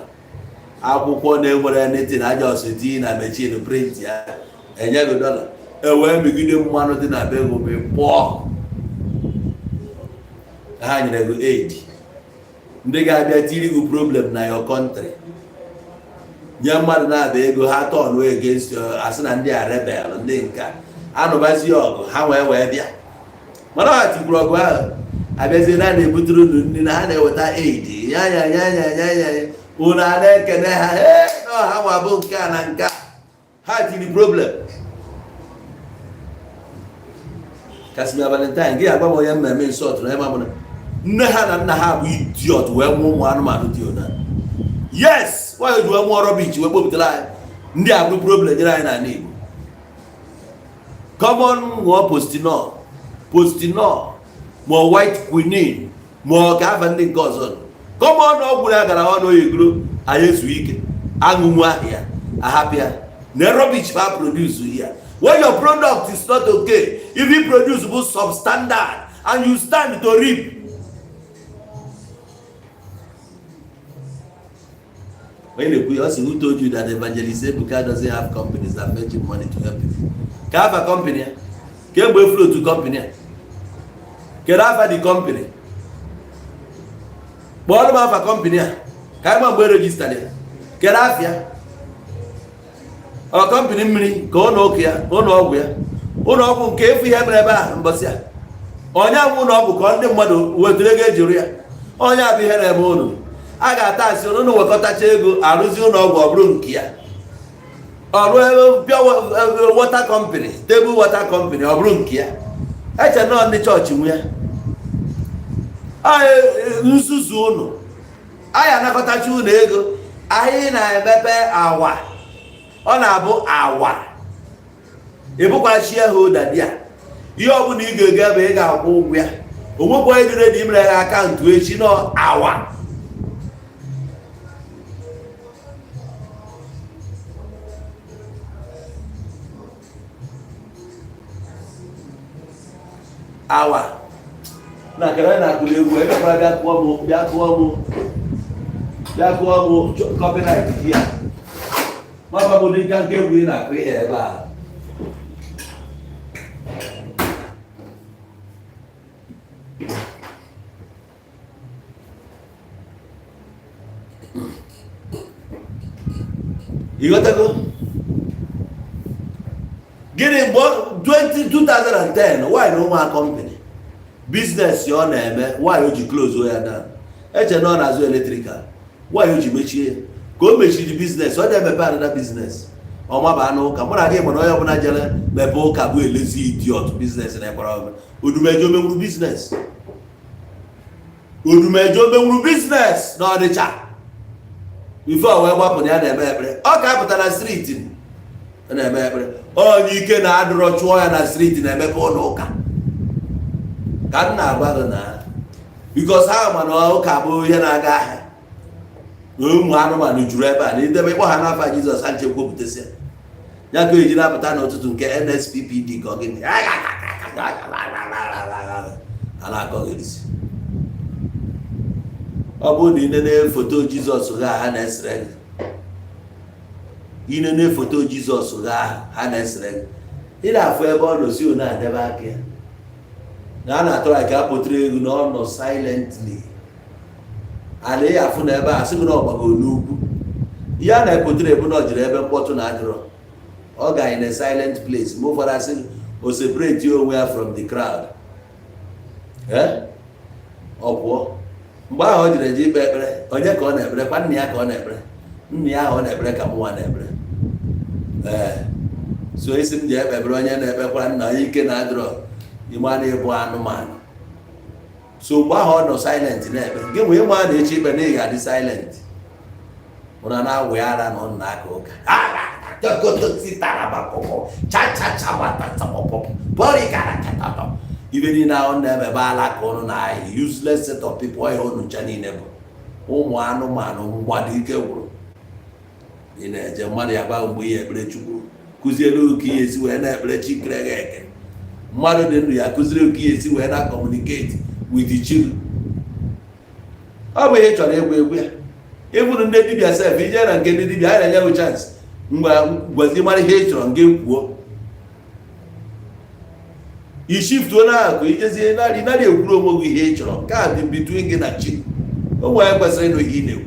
akwụkwọ na-enwere netin aja oseti na mechin print ya enye ego dọla ewee megide mmanụ dị na be ego be pụọ ha nyere ego aid ndị ga-abịa tiri gị problem na your country nye mmadụ na-abịa ego ha tọnụ against asị na ndị a rebel ndị nka anụbazi ọgụ ha wee bịa mana ha tikwuru ọgụ ahụ abịazie na na-ebutere unu nri na ha na-eweta aid ya unu a na-ekene ha ha nwa bụ nke a na nke ha tiri problem Kasimia Valentine gị agwa m onye mmemme nsọtụ na ema mụna nne ha na nna ha bụ idiot wee mụọ ụmụ anụmanụ dị ona yes nwanyị ji wee mụọ rọbichi wee kpopụtara anyị ndị a bụ problem nyere anyị n'ala Igbo common ṅụọ postinol ma white quinine ma ka afa ndị nke ọzọ common ọgwụ na agara ọnụ oyigoro anyị ezu ike aṅụnwu ahịa ahapịa na rubbish ha produce here when your product is not okay if you produce bụ substandard and you stand to reap when you put us who told you that evangelist Ebuka doesn't have companies that fetch him money to help people ka have a company ka egbe flow to company get after the company kpọọrọ m afa company a ka anyị ma mgbe register ya get afia ọ company mmiri ka ụlọ ụka ya ụlọ ọgwụ ya ụlọ ọgwụ nke efu ihe mere ebe a mbọsị a onye ahụ ụlọ ọgwụ ka ndị mmadụ wetara ego ejiri ya onye abụ ihe na-eme ụlọ a ga-ata asị ụnụ wekọtacha ego arụzi ụlọ ọgwụ ọ bụrụ nke ya ọrụ pure water company table water company ọ bụrụ nke ya eche nọ ndị chọọchị nwe ya nzuzu ụnụ anyị anakọtacha ụlọ ego anyị na-emepe awa ọ na-abụ awa ịbụkwara shareholder dị ya ihe ọbụla ị ga-ego ebe ị ga-akwụ ụgwọ ya onwekwa ejire dị imere ha akaụntụ echi nọ awa na kere na akụli egwu ebe kwara bịa kụọ mụ copyright gị ya maka bụ dị nke egwu ị na-akụ ihe ebe a ịghọtago gịnị mgbe 2010 why na ụmụ company business ya ọ na-eme why o ji close ya down eche na ọ na-azụ electrical why o ji mechie ka o mechiri business ọ na-emepe another business ọmaba anụ ụka mụ na gị mana onye ọbụla jere mepe ụka bụ elezi idiot business na ekwara ọbụla odumeje omenwuru business na Ọnịcha before wee gbapụ na ya na-eme ekpere ọ ka apụtara street na-eme ekpere onye ike na-adụrọ chụọ ya na street na-emepe ụlọ ụka ka m na-agwa gị na because ha ma na ụka bụ ihe na-aga ahịa na ụmụ anụmanụ juru ebe a na idebe ịkpọ ha n'afa Jizọs ha nche kwupụtasị ya ka eji napụta n'ụtụtụ nke NSPPD ka ọ gịnị a na-akọghịrịsị. Ọ bụrụ na inene foto Jizọs gha ha na-esere gị, inene foto Jizọs gha ha na-esere gị, ị na-afụ ebe ọ nọ si ọ na-adebe aka ya na a na-atụrụ ka a pụtara egwu na ọ nọ silently, ala ya afụ na ebe a sị gị na ọ gbago n'ugwu, ihe a na-epotere ebu na ọ jiri ebe mkpọtụ na-adịrọ, ọ ga in a silent place, ma ụfọdụ asị o separate onwe ya from the crowd, ọ pụọ. Mgbe ahụ o jiri eje ikpe ekpere, onye ka ọ na-ekpere? Kwa nna ya ka ọ na-ekpere, nna ya ahụ ọ na-ekpere ka mụnwa na-ekpere. So isi m ji ekpebere onye na-ekpekwara nna onye ike na-adịrọ ịma na ịbụ anụmanụ. So mgbe ahụ ọ nọ silent na-ekpe, gị nwee ịma na-eche ikpe na ị ga-adị silent, ụra na-awụ ya ara na ọ na-aka ụka ibe niile ahụ na-emebe alaka ụnụ na ahịa useless set of people ọhịa ụnụ ncha niile bụ ụmụ anụmanụ mgbado ike gwụrụ. Ị na-eje mmadụ ya gba mgbe ihe ekpere Chukwu kụziere ka ihe esi wee na-ekpere chi kere gị eke, mmadụ dị ndụ ya kụziri ka ihe esi wee na-communicate with the children. Ọ bụ ihe chọrọ egwu egwu ya. Ịbụrụ ndị dibịa sef ije na nke ndị dibịa a na-enye gị chance mgbe gwazi mara ihe ị chọrọ nke kwuo, i shiftuo n'akụ ijezie narị ekwuru onwe gị ihe ị chọrọ, nke a dị between gị na chi. O nwere kwesịrị ịnụ ihe ị na-ekwu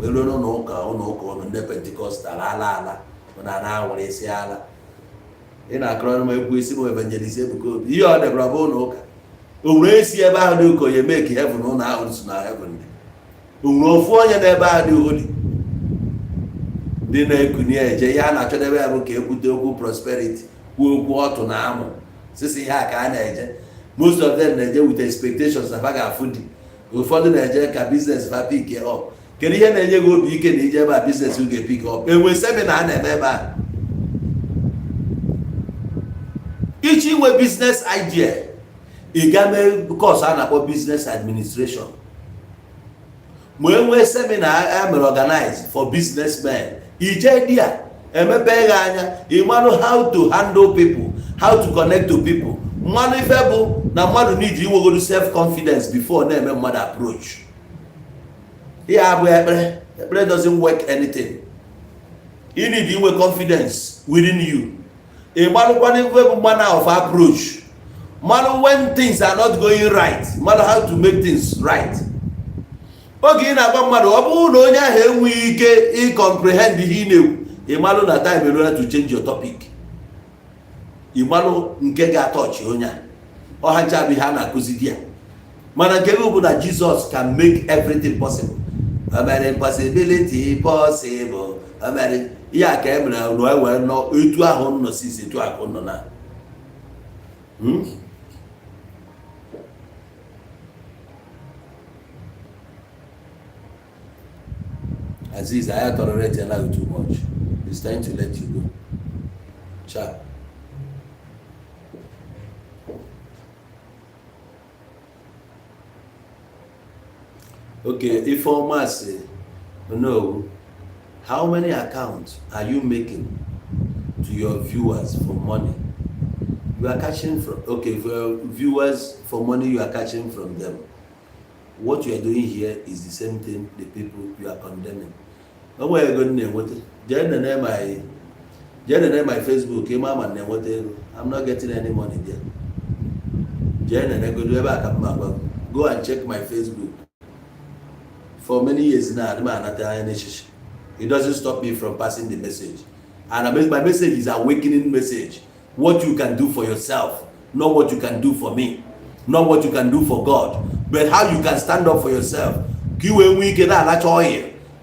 wee ruo n'ụlọ ụka ụnụ ndị Pentikọstal ala na na-awụrụ isi ala. Ị na-akọrọ ọnụ m ekwu isi m evangelist Ebuka Obi, ihe ọ debara bụ ụlọ ụka, o nwere esi ebe ahụ dị ụka onye mee ka heaven ụlọ ahụ so na heaven dị. O nwere ofu onye n'ebe ahụ dị holy dị na-ekuni eje ihe a na-achọdebe ya bụ ka ekwute okwu prosperity, kwuo okwu ọtụ na amụ, sisi ihe a ka a na-eje. Most of them na-eje with expectations na ha ga-afụ di. Ụfọdụ na-eje ka business ha pick up. Kedu ihe na-enye gị obi ike na ije ebe a business ụ ga-epick up? Enwe seminar a na-eme ebe a ichi inwe business idea, ị ga mee course a na-akpọ business administration, ma enwee seminar a mere organize for businessmen, ije di ya emepe gị anya, ịmanụ how to handle people, how to connect to people. Mmanụ ife bụ na mmadụ need inwegodu self confidence before na-eme mmadụ approach. Ihe abụ ekpere, ekpere doesn't work anything. You need inwe confidence within you. Ịmanụkwana ife bụ manner of approach, manụ when things are not going right, manụ how to make things right. Oge ị na-agba mmadụ ọ bụrụ na onye ahụ enweghị ike comprehend ihe ị na-ekwu, ịmalụ na time eruola to change your topic. Ịmalụ nke ga-atọchi onye a, ọha ncha bụ ihe a na-akụzi di ya. Mana nke gị bụ na Jesus can make everything possible. Impossibility possible. Ihe a ka e mere na ewere nọ etu ahụ nọ sisi etu ahụ nọ na Aziz, I tolerate you now too much. It's time to let you go. Ciao. Okay, if Omar say, no, how many accounts are you making to your viewers for money? You are catching from, okay, for your viewers for money, you are catching from them. What you are doing here is the same thing the people you are condemning. No way you going to my Facebook, I'm not getting any money there. Go and check my Facebook. For many years now, it doesn't stop me from passing the message. And my message is an awakening message. What you can do for yourself, not what you can do for me, not what you can do for God, but how you can stand up for yourself.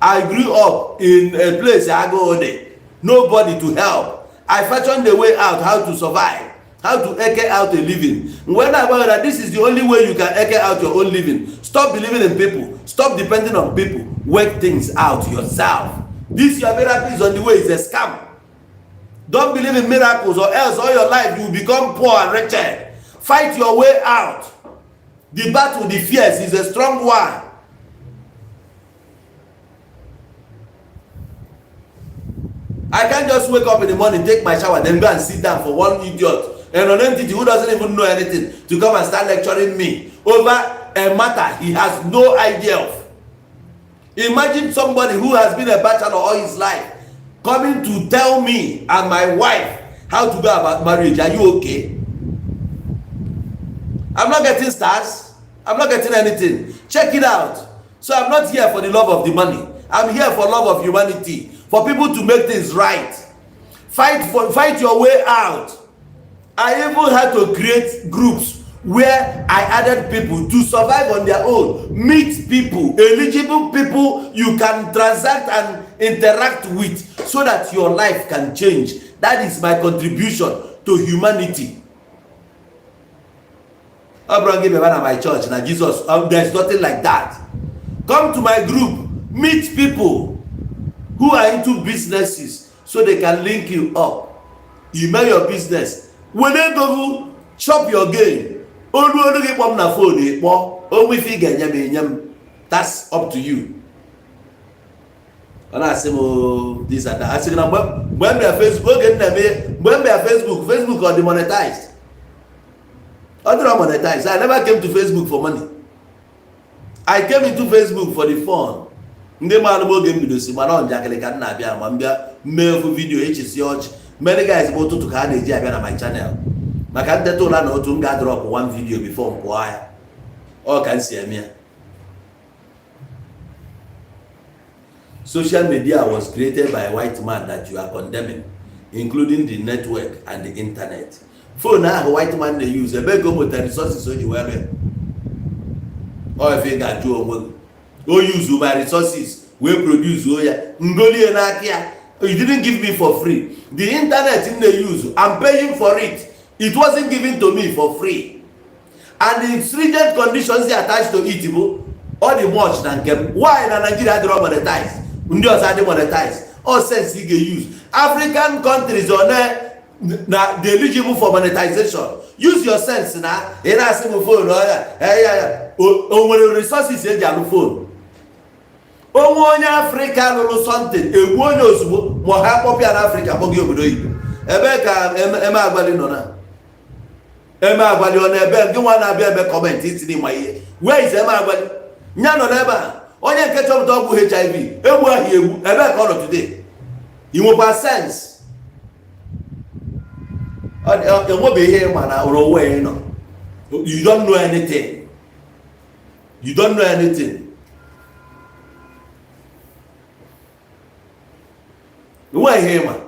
I grew up in a place I go there, nobody to help. I fashioned the way out, how to survive, how to eke out a living. When I found that this is the only way you can eke out your own living, stop believing in people, stop depending on people, work things out yourself. This your miracle is on the way, is a scam. Don't believe in miracles or else all your life you will become poor and wretched. Fight your way out. The battle, the fierce, is a strong one. I can't just wake up in the morning, take my shower, then go and sit down for one idiot, an entity who doesn't even know anything, to come and start lecturing me over a matter he has no idea of. Imagine somebody who has been a bachelor all his life coming to tell me and my wife how to go about marriage. Are you okay? I'm not getting stars. I'm not getting anything. Check it out. So I'm not here for the love of the money. I'm here for love of humanity, for people to make things right. Fight your way out. I even had to create groups where I added people to survive on their own. Meet people, eligible people you can transact and interact with, so that your life can change. That is my contribution to humanity. Abraham gave a my church, and Jesus, there's nothing like that. Come to my group, meet people who are into businesses, so they can link you up. You make your business. When they go chop your game, that's up to you. And I say, oh, this and that. I say, when they are Facebook are demonetized. I don't monetize. I never came to Facebook for money. I came into Facebook for the fun. Many guys go to my channel. I can't tell to drop one video before choir. All can see me. Social media was created by a white man that you are condemning, including the network and the internet. For now, a white man they use a big with the resources so you wear. Or if you got to use my resources, we produce Ngoli and Akia. You didn't give me for free. The internet in the use, I'm paying for it. It wasn't given to me for free. And the stringent conditions they attached to it, all the much than kept. Why in Nigeria they monetize? Indians are demonetized. All sense you can use. African countries on there, they're eligible for monetization. Use your sense now. And I say phone. When resources say their phone. Onye Africa lulu something. Onye ozugbo mo ha popular Africa bogi obodo Igbo. Ebe ka eme agbali no na. Eme agbali ona ebe gị nwa na abịa ebe comment itini ma ihe. Where is eme agbali? Nya no na ebe a. Onye nke chọpụta ọgwụ HIV, egbu ahi egbu. Ebe ka ọ nọ today. You nwekwa sense. Enwebe ihe ma na oro we no. You don't know anything. You don't know anything. Why here, man?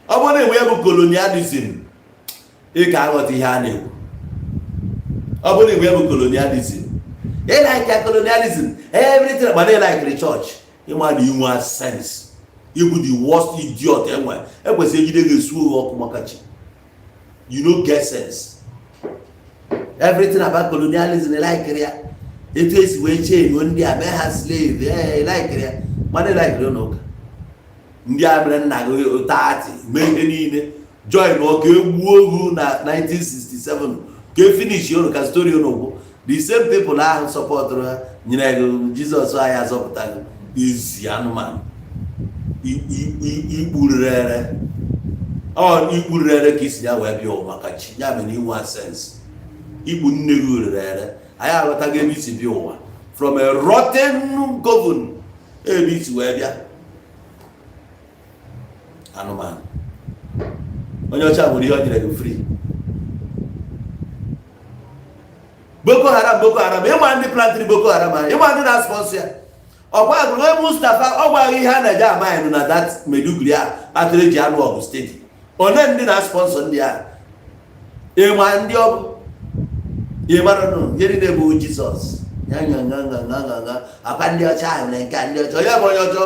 I want to wear colonialism. You can't what he had. I want to wear colonialism. They like colonialism. Everything, but they like the church. You want the human sense. You would the worst idiot anywhere. I was saying you didn't sue Makachi. You know, get sense. Everything about colonialism, they like it. It is way change when they are men slave. Yeah, like it. But they like it, no. Ndị abịara na 30 mee niile join oke egwu na 1967 ka finish your ka story no. The same people now support nyere Jesus anyị azọpụta is anụmanụ ikpurere ka isi ya wee bịa maka chi ya mere inwe sense igbu nne gị urere anyị aghọtago ebe isi bịa ụwa from a rotten governor ebe isi wee bịa anụmanụ. Onye ọcha nwere ihe ọ nyere gị free. Boko Haram, ịma ndị plantri Boko Haram anyị, ịma ndị na-sponsor ya. Ọgba agụrụ Mustafa ọ gwaghị ihe a na-eji ama anyị na that Meduguri a atụrụ ji anụ ọgụ steeti. One ndị na-sponsor ndị a. Ịma ndị ọgụ. Ịmara nụ, ihe niile bụ Jizọs. Akwa ndị ọcha ahụ na nke ndị ọcha. Onye bụ onye ọcha.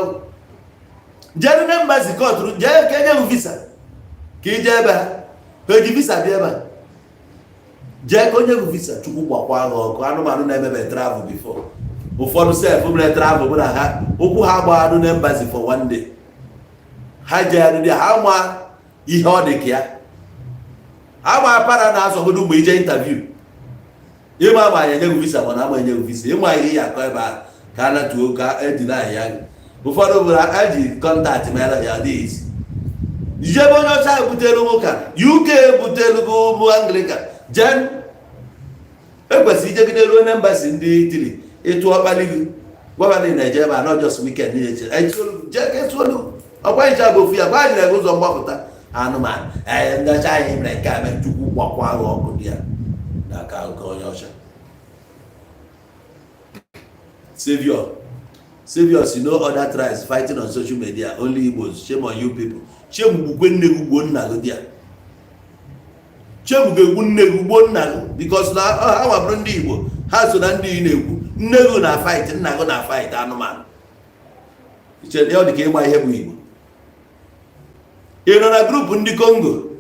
Jere na mbazi kọtụrụ jee ka enye visa ka ije ebe ha eji visa bịa ebe a jee ka onye visa chukwu gbakwa ha ọkụ anụmanụ na-emebe travel before ụfọdụ sef mere travel bụ na ha ụkwụ ha gbagharụ na mbazi for one day ha jee ha ma ihe ọ dị ka ya ha ma para na-azọgodo mgbe ije interview ịma ma ya enye visa mana ama enye visa ịma ihe ya akọ ebe a ka a natuo ka edina ya ụfọdụ bụ aji kọntaktị mere ya dị isi jebe onye ọcha ebutelu ụka UK ebutelu bụ Anglican jen ekwesịrị ijegide elu onye mbasi ndị Italy ịtụ ọkpali gị gọvanọ na-eje ebe a not just weekend niile ọkwa iche bụ ofu ya gwa jiri ego ụzọ mgbapụta anụmanụ ndị ọcha anyị mere nke a mee chukwu gbakwa agha ọkụ dị ya n'aka nke onye ọcha. Savior see no other tribes fighting on social media, only Igbos. Shame on you people. Shame because now our brand Igbo has to never na fight, not gonna fight man. It's a deal became my head Igbo. In a group in the Congo.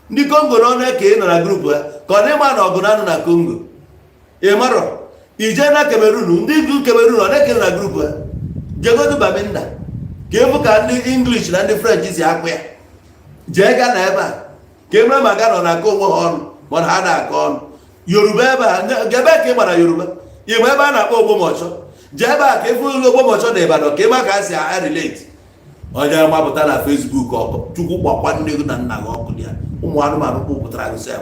The Congo non in a group, Konema or Gonano na Congo. Emaro. Ijena Cameroon, ndị Cameroon ọ na-ekere na group jegodu Bamenda ka ebu ka ndị English na ndị French si akpụ ya jee ga na ebe a ka emere maka nọ na-akọ onwe ha ọnụ mana ha na-akọ ọnụ Yoruba ebe a gebe ka ị gbara Yoruba igbe ebe a na-akpọ Ogbomocho jee ebe a ka efu Ogbomocho na Ibadan ka ebe ka si relate onye mapụta na Facebook ọkụ chukwu gbakwa nne gị na nna gị ọkụ dị ya ụmụ anụmanụ kpụpụtara gị sị ya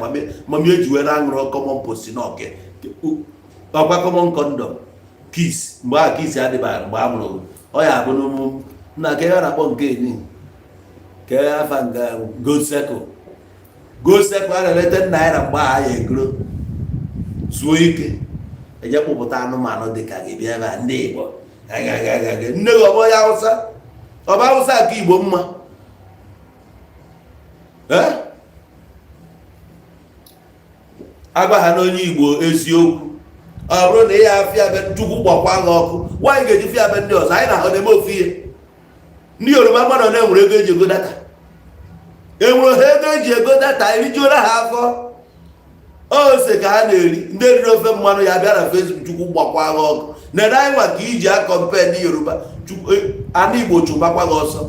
mami eji were aṅụrụ common post na ọke ọkwa common condom kiss mgbe a kiss adịbara mgbe a mụrụ ọ ya abụ n'ụmụ nna ka ya na-akpọ nke enyi ka ya afa nke go circle a na-elete naira mgbe a ya egoro zuo ike eje kpụpụta anụmanụ dị ka gị bịa ebe a ndị Igbo nne gị ọbọ ya Hausa ọba Hausa ka Igbo mma agwa ha n'onye Igbo eziokwu ọ bụrụ na ihe afịa be chukwu gbakwa agha ọkụ nwaanyị ga-eji fịa be ndị ọzọ anyị na-ahụ na-eme ofu ihe ndị Yoruba mmadụ na-enwere ego eji ego data enwere ha ego eji ego data erijuola ha afọ ose ka ha na-eri ndị eriri ofe mmanụ ya bịa na Facebook chukwu gbakwa agha ọkụ na-ere anyị nwa ka iji akọmpe ndị Yoruba ndị Igbo chụbakwa gị ọsọ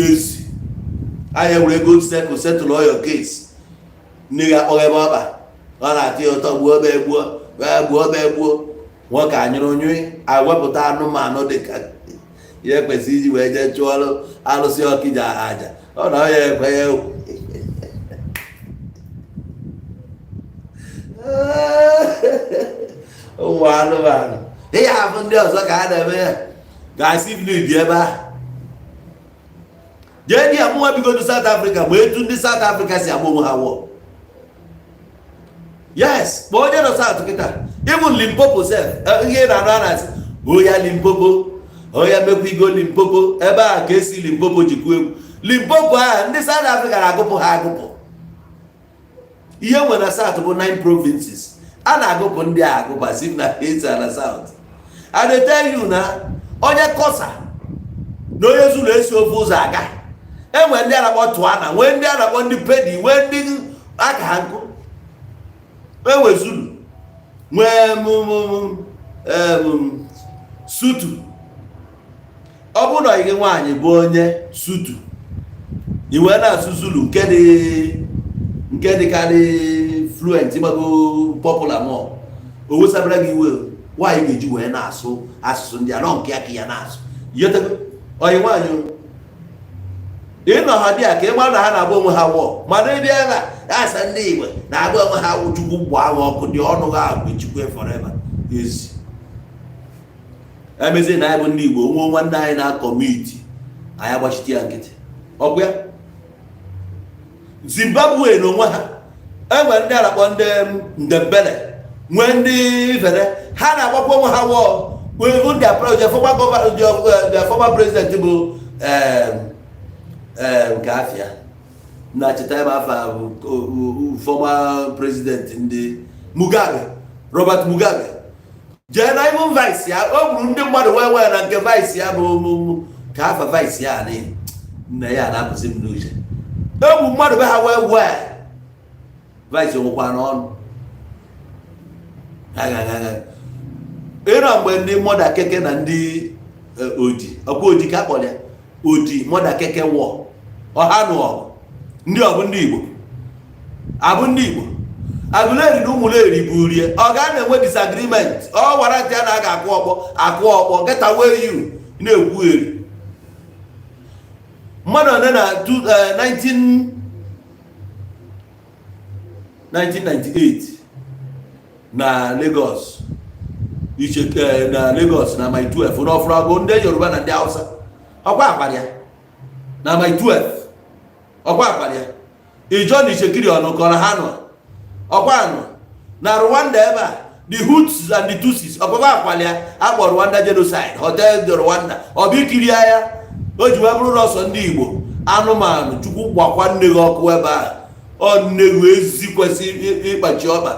ezi anyị enwere ego setụl oyo kes nne ga akpọghị ebe ọba ọ na-atị ya ụtọ gbuo nwoke anyụrụ onye awepụta anụmanụ dị ka ihe kwesịrị iji wee jee chụọ alụsị ọkija aja ọ na ọya ekwe ya ụmụ anụmanụ ihe abụ ndị ọzọ ka a na-eme ya ga-asị bi ebe ahụ jee dị ya mụnwa bigodo South Africa ma etu ndị South Africa si agba onwe ha wụọ yes but onye nọ South kịta even Limpopo sef ihe na-anụ a na-asị oya Limpopo oya mekwa igo Limpopo ebe a ka esi Limpopo jikwa egwu Limpopo a ndị South Africa na-agụpụ ha agụpụ ihe nwe na South bụ 9 provinces a na-agụpụ ndị a agụpụ asị na esa na South a na-ete you na onye kọsa na onye zuru esi ofe ụzọ aga enwe ndị a na-akpọ Tụana nwee ndị a na-akpọ ndị Pedi nwee ndị aka ha nkụ enwe Zulu nwee Sutu ọ bụrụ na ihe nwaanyị bụ onye Sutu iwe na-asụ Zulu nke dịkarị fluent gbago popular mọ o wesabara gị iwe nwaanyị ga-eji wee na-asụ asụsụ ndị a nọ nke aka ya na-asụ yotego onye nwaanyị ịnọ ha dị a ka ịgba na ha na-agba onwe ha wụọ mana ebe agha asa ndị Igbo na-agba onwe ha wụ chukwu gbaa agha ọkụ dị ọnụ ha agwụ chukwu forever ezi emezie na anyị bụ ndị Igbo nwe nwanne anyị na kọmiti anyị agbachite ya nkịtị ọkwa ya Zimbabwe na onwe ha enwere ndị a na-akpọ ndị Ndebele nwee ndị Ifere ha na-agbakwa onwe ha wụọ wee the former president bụ nke afịa na-achịta ebe afọ bụ former president ndị Mugabe Robert Mugabe jee na ibu vice ya o gburu ndị mmadụ wee na nke vice ya bụ ka afa vice ya na nna ya na-apụzi m n'uche egwu mmadụ be ha wee vice nwekwa n'ọnụ ịnọ mgbe ndị mọda keke na ndị odi ọkwa odi ka akpọrọ ya odi mọda keke wọ ọha nụ ọgụ ndị ọbụ ndị Igbo abụ ndị Igbo agụleri na ụmụleri bụ rie ọ ga na-enwe disagreement ọ gwara ntị a na-aga akụ ọkpọ geta wee yu na-ekwu eri mmadụ one na 1998 na Lagos na Lagos na my 12 n'ọfụrụ agụ ndị Yoruba na ndị Hausa ọkwa akparịa na my 12 ọkwa akparịa ịjọ na Ichekiri ọnụ kọrọ ha nọ ọkwa anọ na Rwanda ebe a the Hutus and the Tutsis ọkwa akparịa akpọ Rwanda genocide hotel de Rwanda ọbịkiri ya o ji wee bụrụ n'ọsọ ndị Igbo anụmanụ Chukwu gbakwa nne gị ọkụ ebe a ọ nne gị ezi kwesịrị ịkpachi ọkpa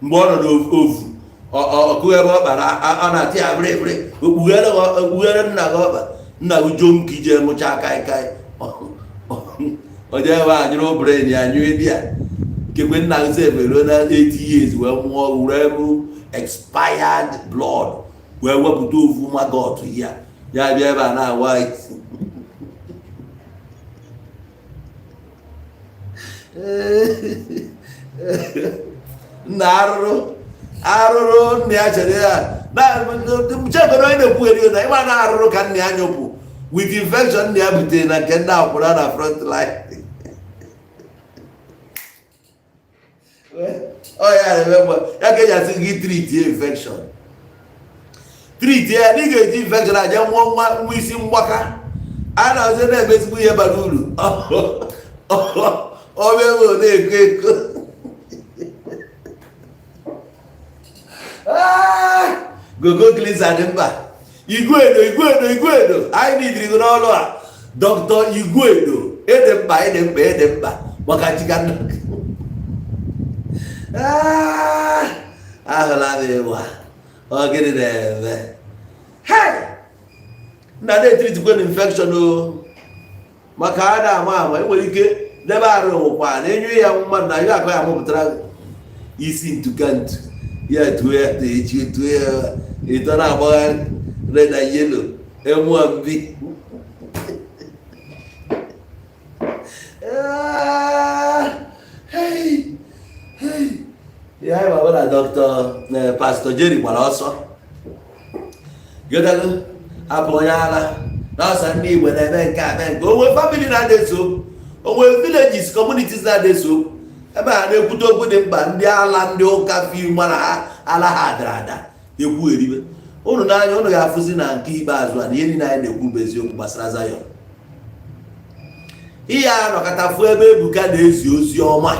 mgbe ọ nọ n'ovu ọkụ ebe ọ kpara ọ na-atị ya bịrịbịrị okpughere nna gị ọkpa nna gị jo nke ije mụcha kaikai oje ebe a nyụrụ bren ya nyụọ di ya kekwe nna gị severo na 80 years wee mụọ were bụ expired blood wee wepụta ovu magot ya bịa ebe a na-awa nna arụrụ nna ya chere ya chekere onye na-ekwugheri na ịma na arụrụ ka nna ya nyụpụ with infection nna ya butere na nke ndị akwụna na front line ọ ya remember ya ka eji asị gị treat infection treat ya dị ga-eji infection aja nwa isi mgbaka a na-ọzọ na-eme ezigbo ihe bara uru ọ bụ na-eko eko gogo klisa dị mkpa igwedo anyị nidiri gị n'ọrụ a dọkịta igwedo ede mkpa maka chikana ahụla m ịwa ọ gịnị na-eme nna na-etiritikwe na infection o maka a na-ama enwere ike debe arụ nwụkwa na enyu ya mmadụ na ihe akọ ya mụpụtara isi ntụkantụ ya tuo ya echi tuo ya ịtọ na-agbagharị red na yelo emụọ mbi ya anyị baba na dọkịta Pastor Jerry gbara ọsọ gịdago abụ onye ala na ọsọ ndị Igbo na-eme nke a mee nke onwe famili na-adeso onwe villages communities na-adeso ebe a na-ekwute okwu dị mkpa ndị ala ndị ụka fi mana ha ala ha dara ada ekwu eribe unu n'anya unu ga-afụzi na nke ikpeazụ a na ihe niile anyị na-ekwu bụ eziokwu gbasara Zion ihe a nọkọtafu ebe Ebuka na-ezi ozi ọma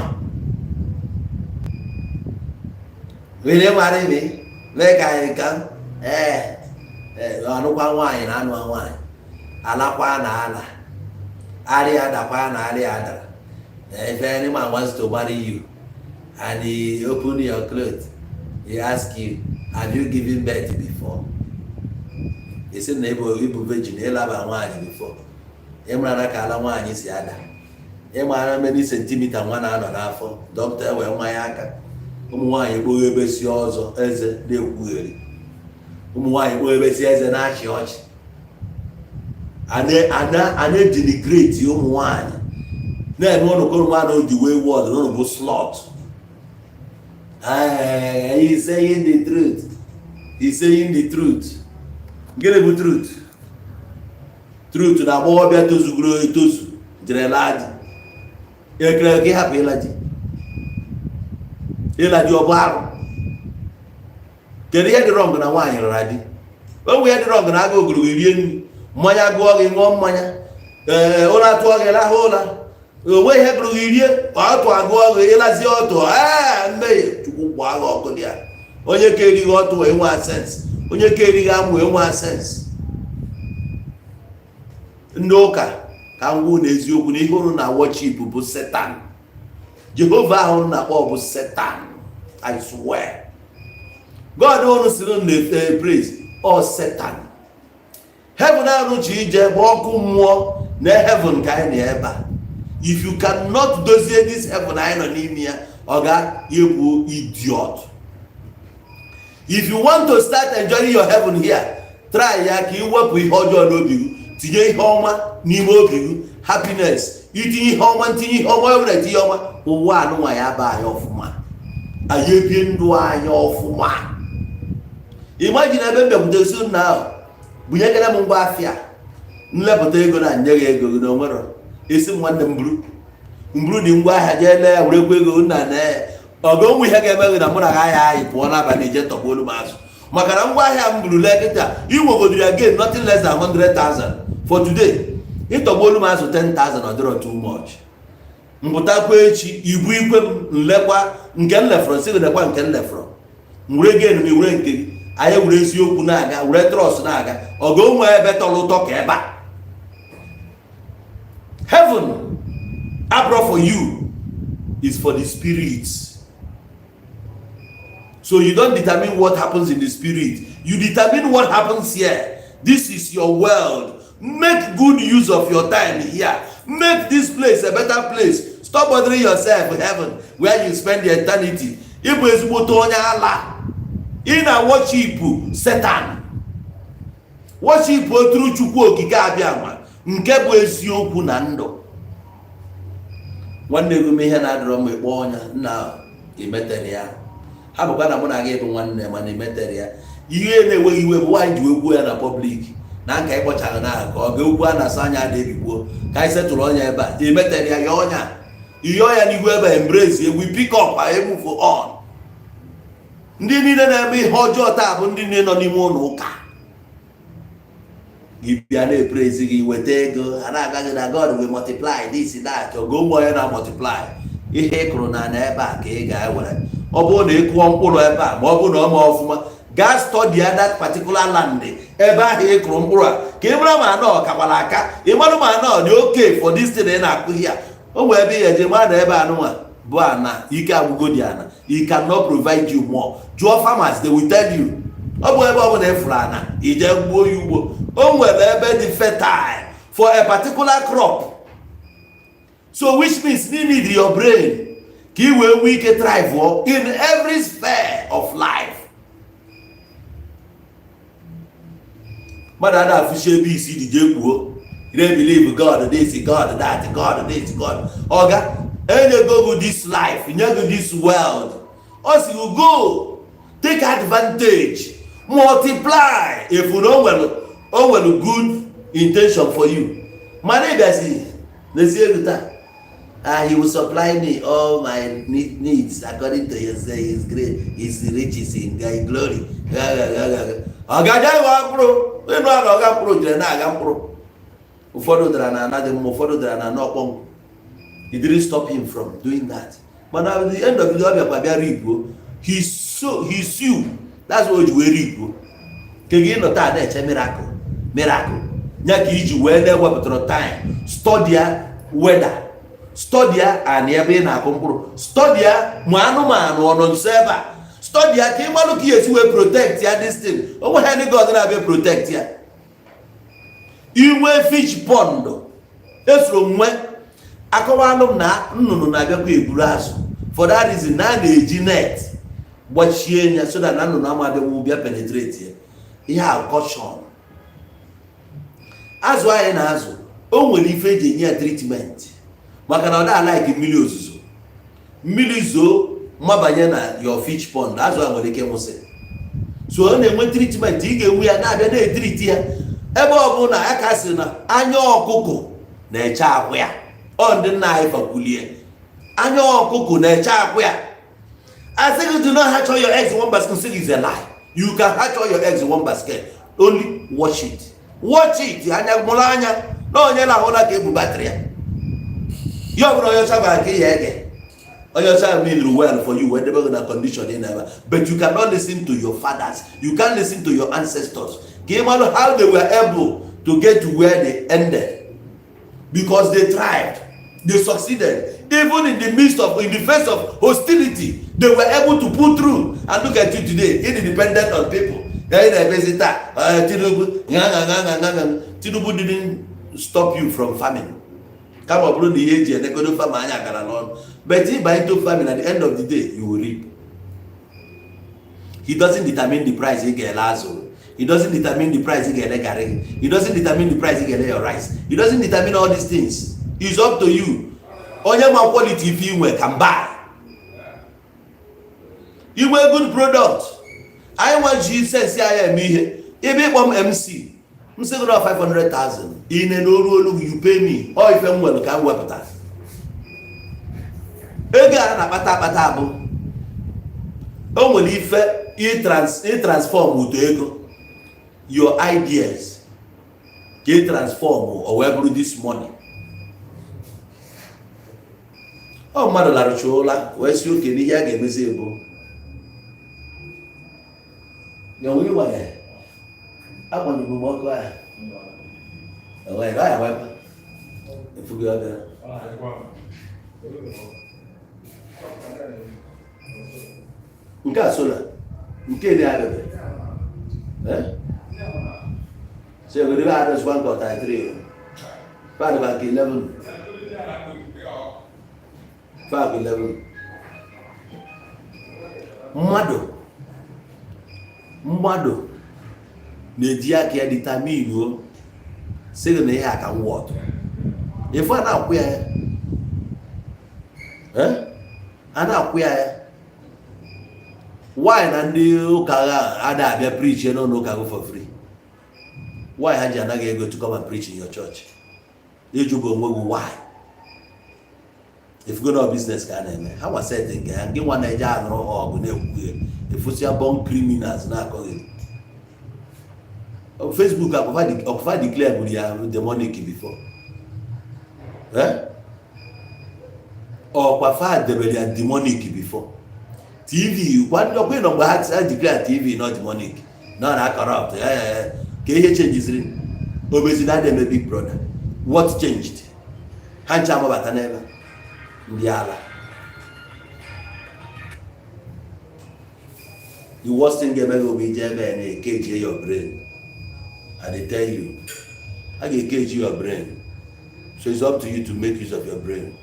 were mara ime mee ka anyị ka ọnụkwa nwaanyị na anụ nwaanyị alakwa na ala arịa adakwa na arịa adara. If any man wants to marry you and he open your clothes, he ask you, have you given birth before? He said, neighbor, you virgin, he love a nwaanyị before. Emrana ka ala nwaanyị si ada. Emrana many centimeter nwa na anọ n'afọ. Doctor wee nwa ya aka. Ụmụ nwaanyị kpọọ ebe si ọzọ eze na-ekwugheri. Ụmụ nwaanyị kpọọ ebe si eze na-achị ọchị. A na-denigrate ụmụ nwaanyị. Na-eme ọnụ kọrọ mmadụ ji wee wọd n'ọnụ bụ slot. He's saying the truth. He's saying the truth. Gịnị bụ truth? Truth na agbọghọbịa tozugoro etozu jere laadị. Ekere gị hapụ ịlaji. Ịlaji ọ bụ arụ. Kedu ihe dị wrong na nwaanyị rara di? O ihe dị wrong na aga ogologo rie nri, mmanya gụọ gị ṅụọ mmanya, ụra atụọ gị lahụ ụra. Onwe ihe gụrụ gị rie ọtụ agụọ gị ịlazi ọtụ mmehie Chukwu gbaa gị ọkụ dị ya. Onye ka erighị ọtụ wee nwee asens, onye ka erighị amụ wee nwee asens. Ndị ụka ka ngwụ na eziokwu na ihe unu na worship bụ Satan. Jehova ahụ na-akpọ bụ Satan. I swear. God unu siri na praise or Satan. Heaven ahụ chi ije bụ ọkụ mmụọ na heaven ka anyị na ebe a. If you cannot dozie this heaven anyị nọ n'ime ya, ọ ga-ekwu idiot. If you want to start enjoying your heaven here, try ya ka iwepụ ihe ọjọọ n'obi gị, tinye ihe ọma n'ime obi gị, happiness, itinye ihe ọma, ntinye ihe ọma, ọbụla tinye ọma, ụwa anụnwa ya ba anyị ọfụma. Anyị ebie ndụ anyị ọfụma. Imagine ebe mbịakwute so now, bunyekere m ngwa afịa. nlepụta ego na nye gị ego na onwere esi nwanne mburu dị ngwa ahịa jee lee ya werekwa ego nna na ọga onwe ihe ga-eme gị na mụ na ahịa anyị pụọ n'abalị je tọgbu olu m azụ maka na ngwa ahịa m buru lee kịta inwegodiri ya gain nothing less than 100,000 for today. Ịtọgbu olu m azụ 10,000 ọ dịrọ too much. Mpụtakwa echi ibu ikwe m nlekwa nke nlefọrọ si lekwa nke nlefọrọ were gain m were nke gị anyị were eziokwu na-aga were trust na-aga ọga onwe ebe tọrọ ụtọ ka ebe a. Heaven I brought for you is for the spirits. So you don't determine what happens in the spirit. You determine what happens here. This is your world. Make good use of your time here. Make this place a better place. Stop bothering yourself with heaven where you spend the eternity. Ibu ezigbote onye ala. Ị na worship Satan. Worship oturu Chukwu okike abịa nwa nke bụ eziokwu na ndụ. Nwanne gị ihe na-adịrọ mgbe kpọọ ọnya nna imetere ya. Ha bụkwa na mụ na gị bụ nwanne mana imetere ya. Ihe na-enweghị iwe bụ nwaanyị ji egwu ya na public na nka ịkpọchaghị n'aha ka ọ ga-egwu a na-asa anya na-ebigbuo ka anyị setụrụ ọnya ebe a imetere ya ya ọnya ihe ọnya n'ihu ebe a embrace we pick up and move on. Ndị niile na-eme ihe ọjọọ taa bụ ndị niile nọ n'ime ụlọ ụka gị bịa na-eprezi gị weta ego a na-aga gị na God will multiply this that ogo ụmụ onye na multiply ihe ị kụrụ na ebe a ka ị ga-ewere ọ bụrụ na ị kụọ mkpụrụ ebe a ma ọ bụrụ na ọ ma ọfụma gaa study that particular land ebe ahụ ị kụrụ mkpụrụ a ka ị mara ma anọ kakwara aka ị mara ma anọ dị okay for this thing ị na-akụ ihe a o nwere ebe ihe eje mara na ebe anụnwa bụ ana ike agwụgo dị ana he cannot provide you more. Jụọ farmers they will tell you ọ bụ ebe ọ bụla efuru ana ije gbuo ya ugbo o nwere ebe dị fertile for a particular crop. So which means you need your brain ka ị wee nwee ike thrive in every sphere of life. Mother that fish ABC the Jeku. You don't believe God this, God that, God this, God. Oga, and you go with this life, you go this world. Also you go, take advantage, multiply. If you know well good intention for you. My neighbor says, he will supply me all my needs according to his great, his riches in glory. He didn't stop him from doing that. But at the end of the day, he sued. That's what you read. Miracle. Time. Study weather. Study and ebe na akumpuru. Study manu on server. Study ka imalu ki esi we protect ya this thing. O we any God na be protect ya. Iwe fish pond. Esro nwe akọwalụ na nnụnụ na-abịa kwa eburu azụ. For that reason na na-eji net gbachie ya so that na nnụnụ ama abịa bịa penetrate ya. Ihe a caution. Azụ anyị na azụ o nwere ife eji enye ya treatment. Maka na ọ da like mmiri ozuzo. Mmiri zo mabanye na your fish pond azụ a nwere ike nwụsị. So ọ na-enwe treatment ị ga-enwe ya na-abịa na-etreat ya. Ebe ọ bụ na aka sị na anya ọkụkọ na-eche akwụ ya. Ọ ndị nna anyị fakwulie. Anya ọkụkọ na-eche akwụ ya. I think you do not hatch all your eggs in one basket. Say it's a lie. You can hatch all your eggs in one basket. Only watch it. Watch it. Anya mụrụ anya na onye na-ahụla ka ebu batrị ya. You have no child your child mean well for you whatever the condition in ever, but you cannot listen to your fathers. You can't listen to your ancestors. How they were able to get to where they ended because they thrived, they succeeded, even in the midst of, in the face of hostility, they were able to pull through. And look at you today, independent on people. Tinubu didn't stop you from farming. Come up the age and they go to farm alone. But if by into farming at the end of the day, you will reap. He doesn't determine the price he get lazo. He doesn't determine the price he get legare. He doesn't determine the price he get your rice. He doesn't determine all these things. It's up to you. Only my quality if you can buy. You wear good product. I want Jesus say I am here. If you want MC, I'm saying 500,000. ine n'oru olu you pay me ọ ife m nwere ka m wepụta ego a na-akpata bụ o nwere ife transform ụtọ ego your ideas ka transform o wee bụrụ this money. Ọ mmadụ larụcha ụla wee si oke n'ihe a ga-emezi ebo ya onwe ịwanye agbanyegbu m ọkụ ahụ enweghị ya wepụ efughị ọbịa nke a sola nke dị abịabe so egwere ebe adịsịkwa nke ọta 3 padị ba nke 11 5-11 mmadụ na-eji aka ya determine sị na ihe aka wọd ife a na-akwụ ya a na-akwụ ya why na ndị ụka ada abịa preach n'ụlọ ụka go for free? Why ha ji anaghị ego to come and preach in your church? Ịjụba onwe gị why? If you go to business ka na-eme ha nwa setting nke ya, gị nwa na-eje anụrụ ọgụ na-ekwughe efusi born criminals na-akọghị Facebook ọkụfa declare bụrụ ya demonic before ọkwafa debere ya demonic before. TV kwadokwe no mgbe ha declare TV not demonic na corrupt ka ihe changes obezi na dem big brother. What changed? Ha ncha mabata n'ebe ndị ala. The worst thing ever will be ebe na cage your brain. And they tell you I can cage your brain, so it's up to you to make use of your brain.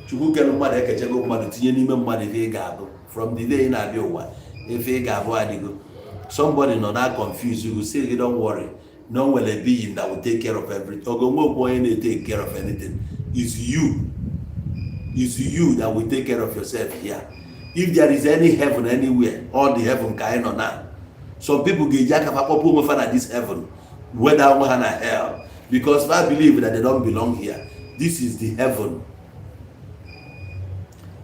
Chukwu kenu mmadụ ekechego mmadụ tinye n'ime mmadụ ife ị ga-abụ from the day ị na-abịa ụwa ife ị ga-abụ adịgo. Somebody nọ na confuse you say you don't worry, no one will be being that will take care of everything. Ogonwo boy na take care of anything. It's you that will take care of yourself here. If there is any heaven anywhere, all the heaven kind of now. Some people get jack up at this heaven, whether one or hell, because I believe that they don't belong here. This is the heaven.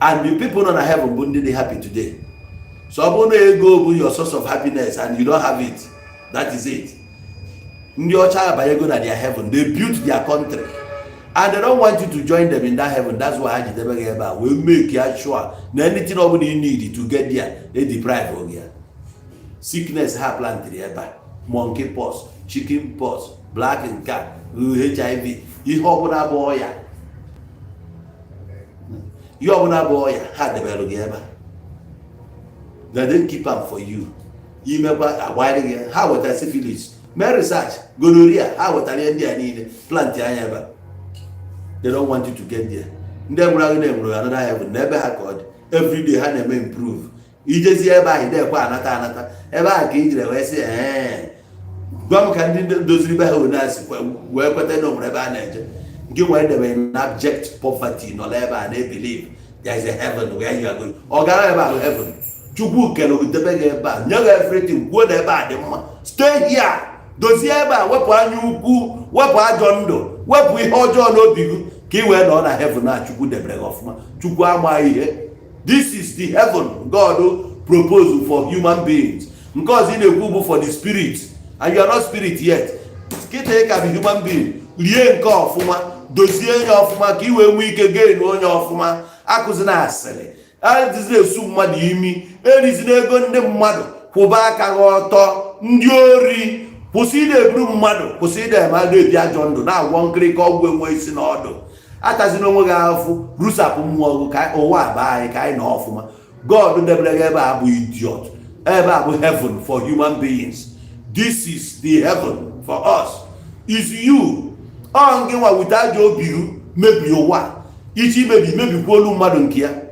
And the people on heaven wouldn't be happy today. So I'm going to go with your source of happiness and you don't have it. That is it. In your child by going to their heaven, they built their country. And they don't want you to join them in that heaven. That's why I will make you sure anything nobody need to get there, they deprive of you. Sickness have planted here, monkey pox, chicken pox, black and cat, HIV. You hope on a boy. You are on a boy, had the bell together. They didn't keep up for you. You remember a while again, how would I syphilis? My research, gonorrhea, how would I need plant ever? They don't want you to get there. Never another heaven, never had God. Every day had them improve. You just hear by there, another. Ever I came to say, Gum can do those rebel nice, well, but they don't never give away them in abject poverty, no labor, and they believe there is a heaven where you are going. Or about heaven. Chubu can look the beggar back, never everything, whatever them. Stay here. Does he ever what you go, what John do, what we hold John no big, he went on a heaven now, Chubu the break off. This is the heaven God proposed for human beings. Because in a group for the spirit, and you are not spirit yet. Take a human being. Lien call for my dossier of my key when we can gain one of my Akuzana Sally. I deserve so much in me. There is never the mother who back a water, Ndiori, who see the broom mother, who see them. I do the John do now one creek all when waits in order. As no more Rusa or what by a kind of God do never ever be idiot. Ever heaven for human beings. This is the heaven for us. Is you. On without your view, maybe your what? Each maybe Polu Madonkia.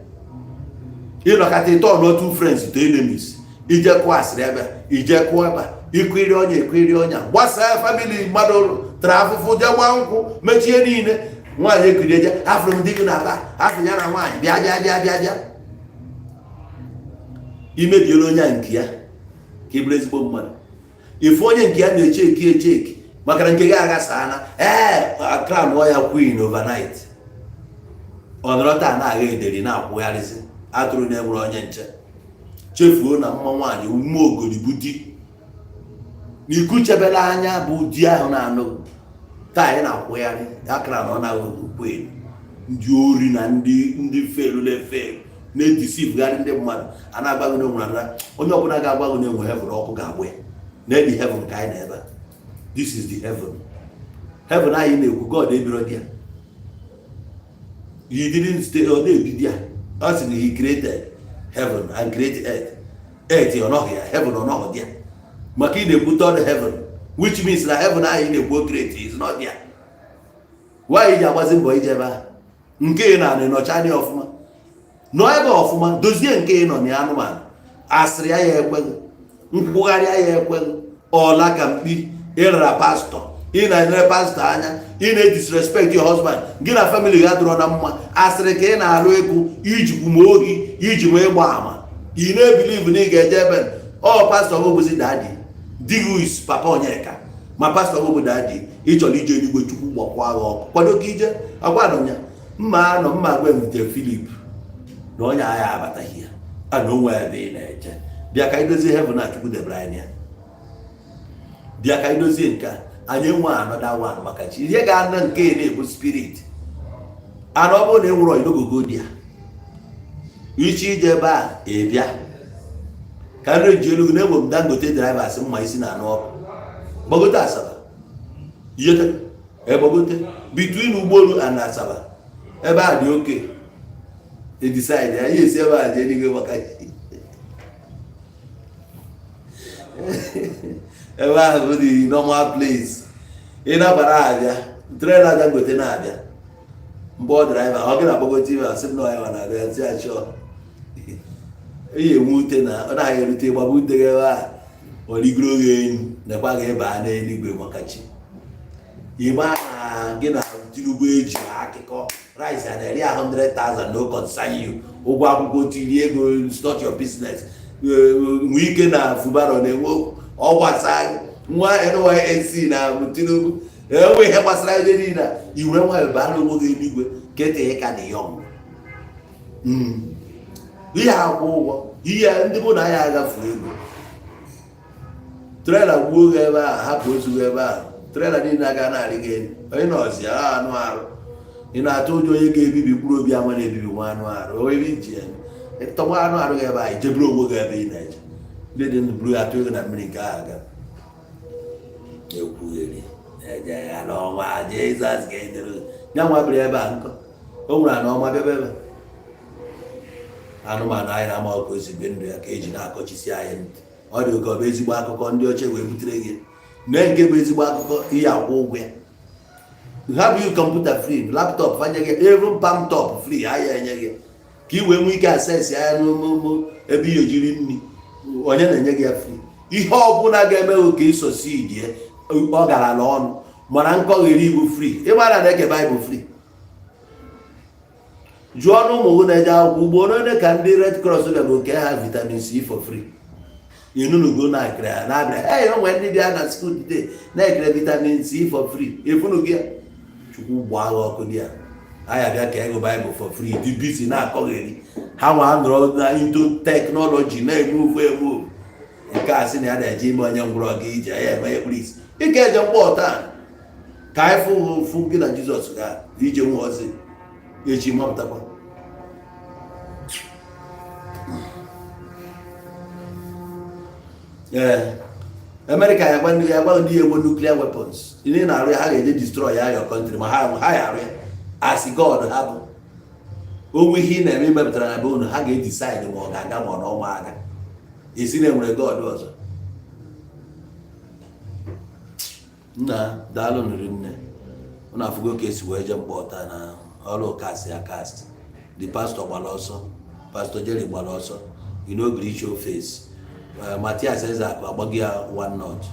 You look at it all, not two friends, two enemies. Ijakwas, never, Ijakwaba, Equirionia. What's our family, mother, travel for the one, Machianine, one you could have from Digunaba, half an hour wine, Biaja. You may be alone, Yankia. He bless Bowman. If one Yankia, they check, maka na nke gị aghasa na crown ya queen overnight. Ọnọrọta na-agha ederi na-akwụgharịsị atụrụ na-enwere onye nche, chefuo na mma nwaanyị ume ogori bụ di n'iku chebere anya bụ di ahụ na-anụ taa anyị na-akwụgharị akara na ọ na-agwụ ndị ori na ndị felu na-efe na-edisivgharị ndị mmadụ a na-agbago n'enwere onye ọbụla ga-agbago n'enwe heaven ọkụ ga-agbụ ya na edi heaven ka anyị na-ebe. This is the heaven. Heaven anyị na-ekwu God ebiro dị ya. He didn't stay on the Us he created heaven and created earth. Earth or not here, heaven or not there. Maki they put on heaven, which means that heaven I in the book create is not there. Why he wasn't boy jeba? Nke na no chani of man. No ever of man, does the nke on the animal. Asria ye ekwen, Mpugaria ye ekwen, or like a be era pastor. In a pastor anya, in a disrespect your husband, get a family that run a mama, Asreke na Aloeku, Ijumogi, Ijumebama. You never believe in a Jeben. Oh, Pastor Obo is daddy. Digu is Papa Onyeka. My Pastor Obo daddy, each of you go to walk. What do you get? I want man of my way with Philip. No, I have it here. I know where they are. The Akaidozi heaven at the blind here. The Akaidozi and you want another one, Makachi. You got none gain spirit. And all the world you go there. You see the bar, Avia. Can you never Dangote drivers in my sin and all? Bogota Saba. Yet, Bogote, between Ubolu and Asaba. About the okay. They decided, yes, ever didn't go Makachi. Ever the normal place. In a barrage, trailer than go to Nadia. Board driver, how can I go to I said no, I want to say sure. You moved in a higher table, would together or the growing the bag by any Makachi. You might get out to wage, rice and 100,000 no concern you. Oh, go to Diego, start your business. Weekend Fubaro, they walk. Or what's I? Why NYSC now? We have a slide in that. You remember a battle with the get a heck at the young. We have over here and the one I have free. Trailer would ever happen to ever. Trailer didn't again. I know, no. In I told you, you gave me blue Biamani 1 hour. Or even if the 1 hour by Jabro would have been. They didn't blue at you in America. You really. I know why Jesus gave the now I believe bank. Oh, I know my baby. I know my night. I'm all going to be in the occasion. I got you see I am. Or you go busy back on your chair with it. Then get busy back here. Have you computer free, laptop, find even palm top free. I give when we can say, I know a be a jury. Onye na-enye gị free. Ihe ọbụla ga-eme oke succeed ye ọ gara n'ọnụ mana nkọgheri Igbo free. Ịmara na eke Bible free. Jụọ na ụmụ na-eje akwụkwọ ugbo onye ka ndị Red Cross bịa bụ ke ha vitamin C for free. Inunugo na akra na abịa. Onwe ndị bịa na school today na-ekere vitamin C for free. Efunugo ya. Chukwu gbaa ọkụ dị ya. Aya bịa ka ego Bible for free. Dị busy na akọgheri. How I into technology, move. You can't see the other gym on young grog, please. You get your water. Kaifu Fugin and Jesus, DJ was it. H. Moptapa. Yeah. America, when you have one deal with nuclear weapons, you didn't know how they destroy your country, my higher as God happened. We hear them remember Tranabon, how they decide on Agam or no matter. You see them where God was. Nah, Dallon didn't. When I forgot case where Jam Bota, all cast. The pastor Baloso, Pastor Jerry Baloso, you know, bleach your face. Mathias Ezeaku, Abagia 1 notch.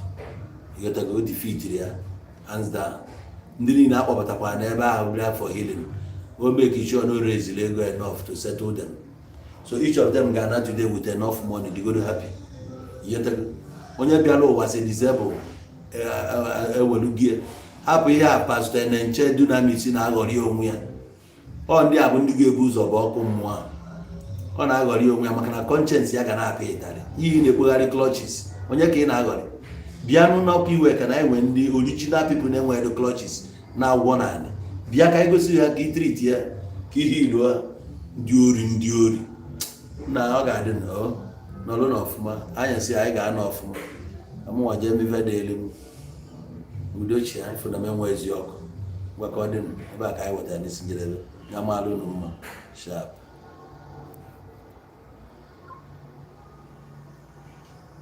You got to go defeat there, hands down. Didn't have a never have for healing. We'll make sure no raise illegal enough to settle them. So each of them got today with enough money, they go to happy. Yet when your piano was a disabled, ewelugie hapụ ihe a pastor na-enche dunamis na-aghọrị onwe ya. Ọ ndị a bụ ndị ga-ebu ụzọ bụ ọkụ mmụọ. Ọ na-aghọrị onwe ya maka na conscience ya ga na-apị ịtarị ihe na-ekpogharị clutches. Onye ka ị na-aghọrị? Bịa n'ụlọọkụ iwe ka na enwe ndị original people na-enweghị clutches na-agwọ naanị. Bịa ka anyị gosi ya ka i treat ya ka ihe ilu ndị ori na ọ ga-adị n'ọlụ n'ọfụma. Anyasị anyị ga-anọ ọfụma. Amụnwa jee mive dị elu udochi anyị fụ na m enwe Ezeaku gwakọ dị ebe a ka anyị wetara n'isi njedebe ya maalụ unu mma sharp.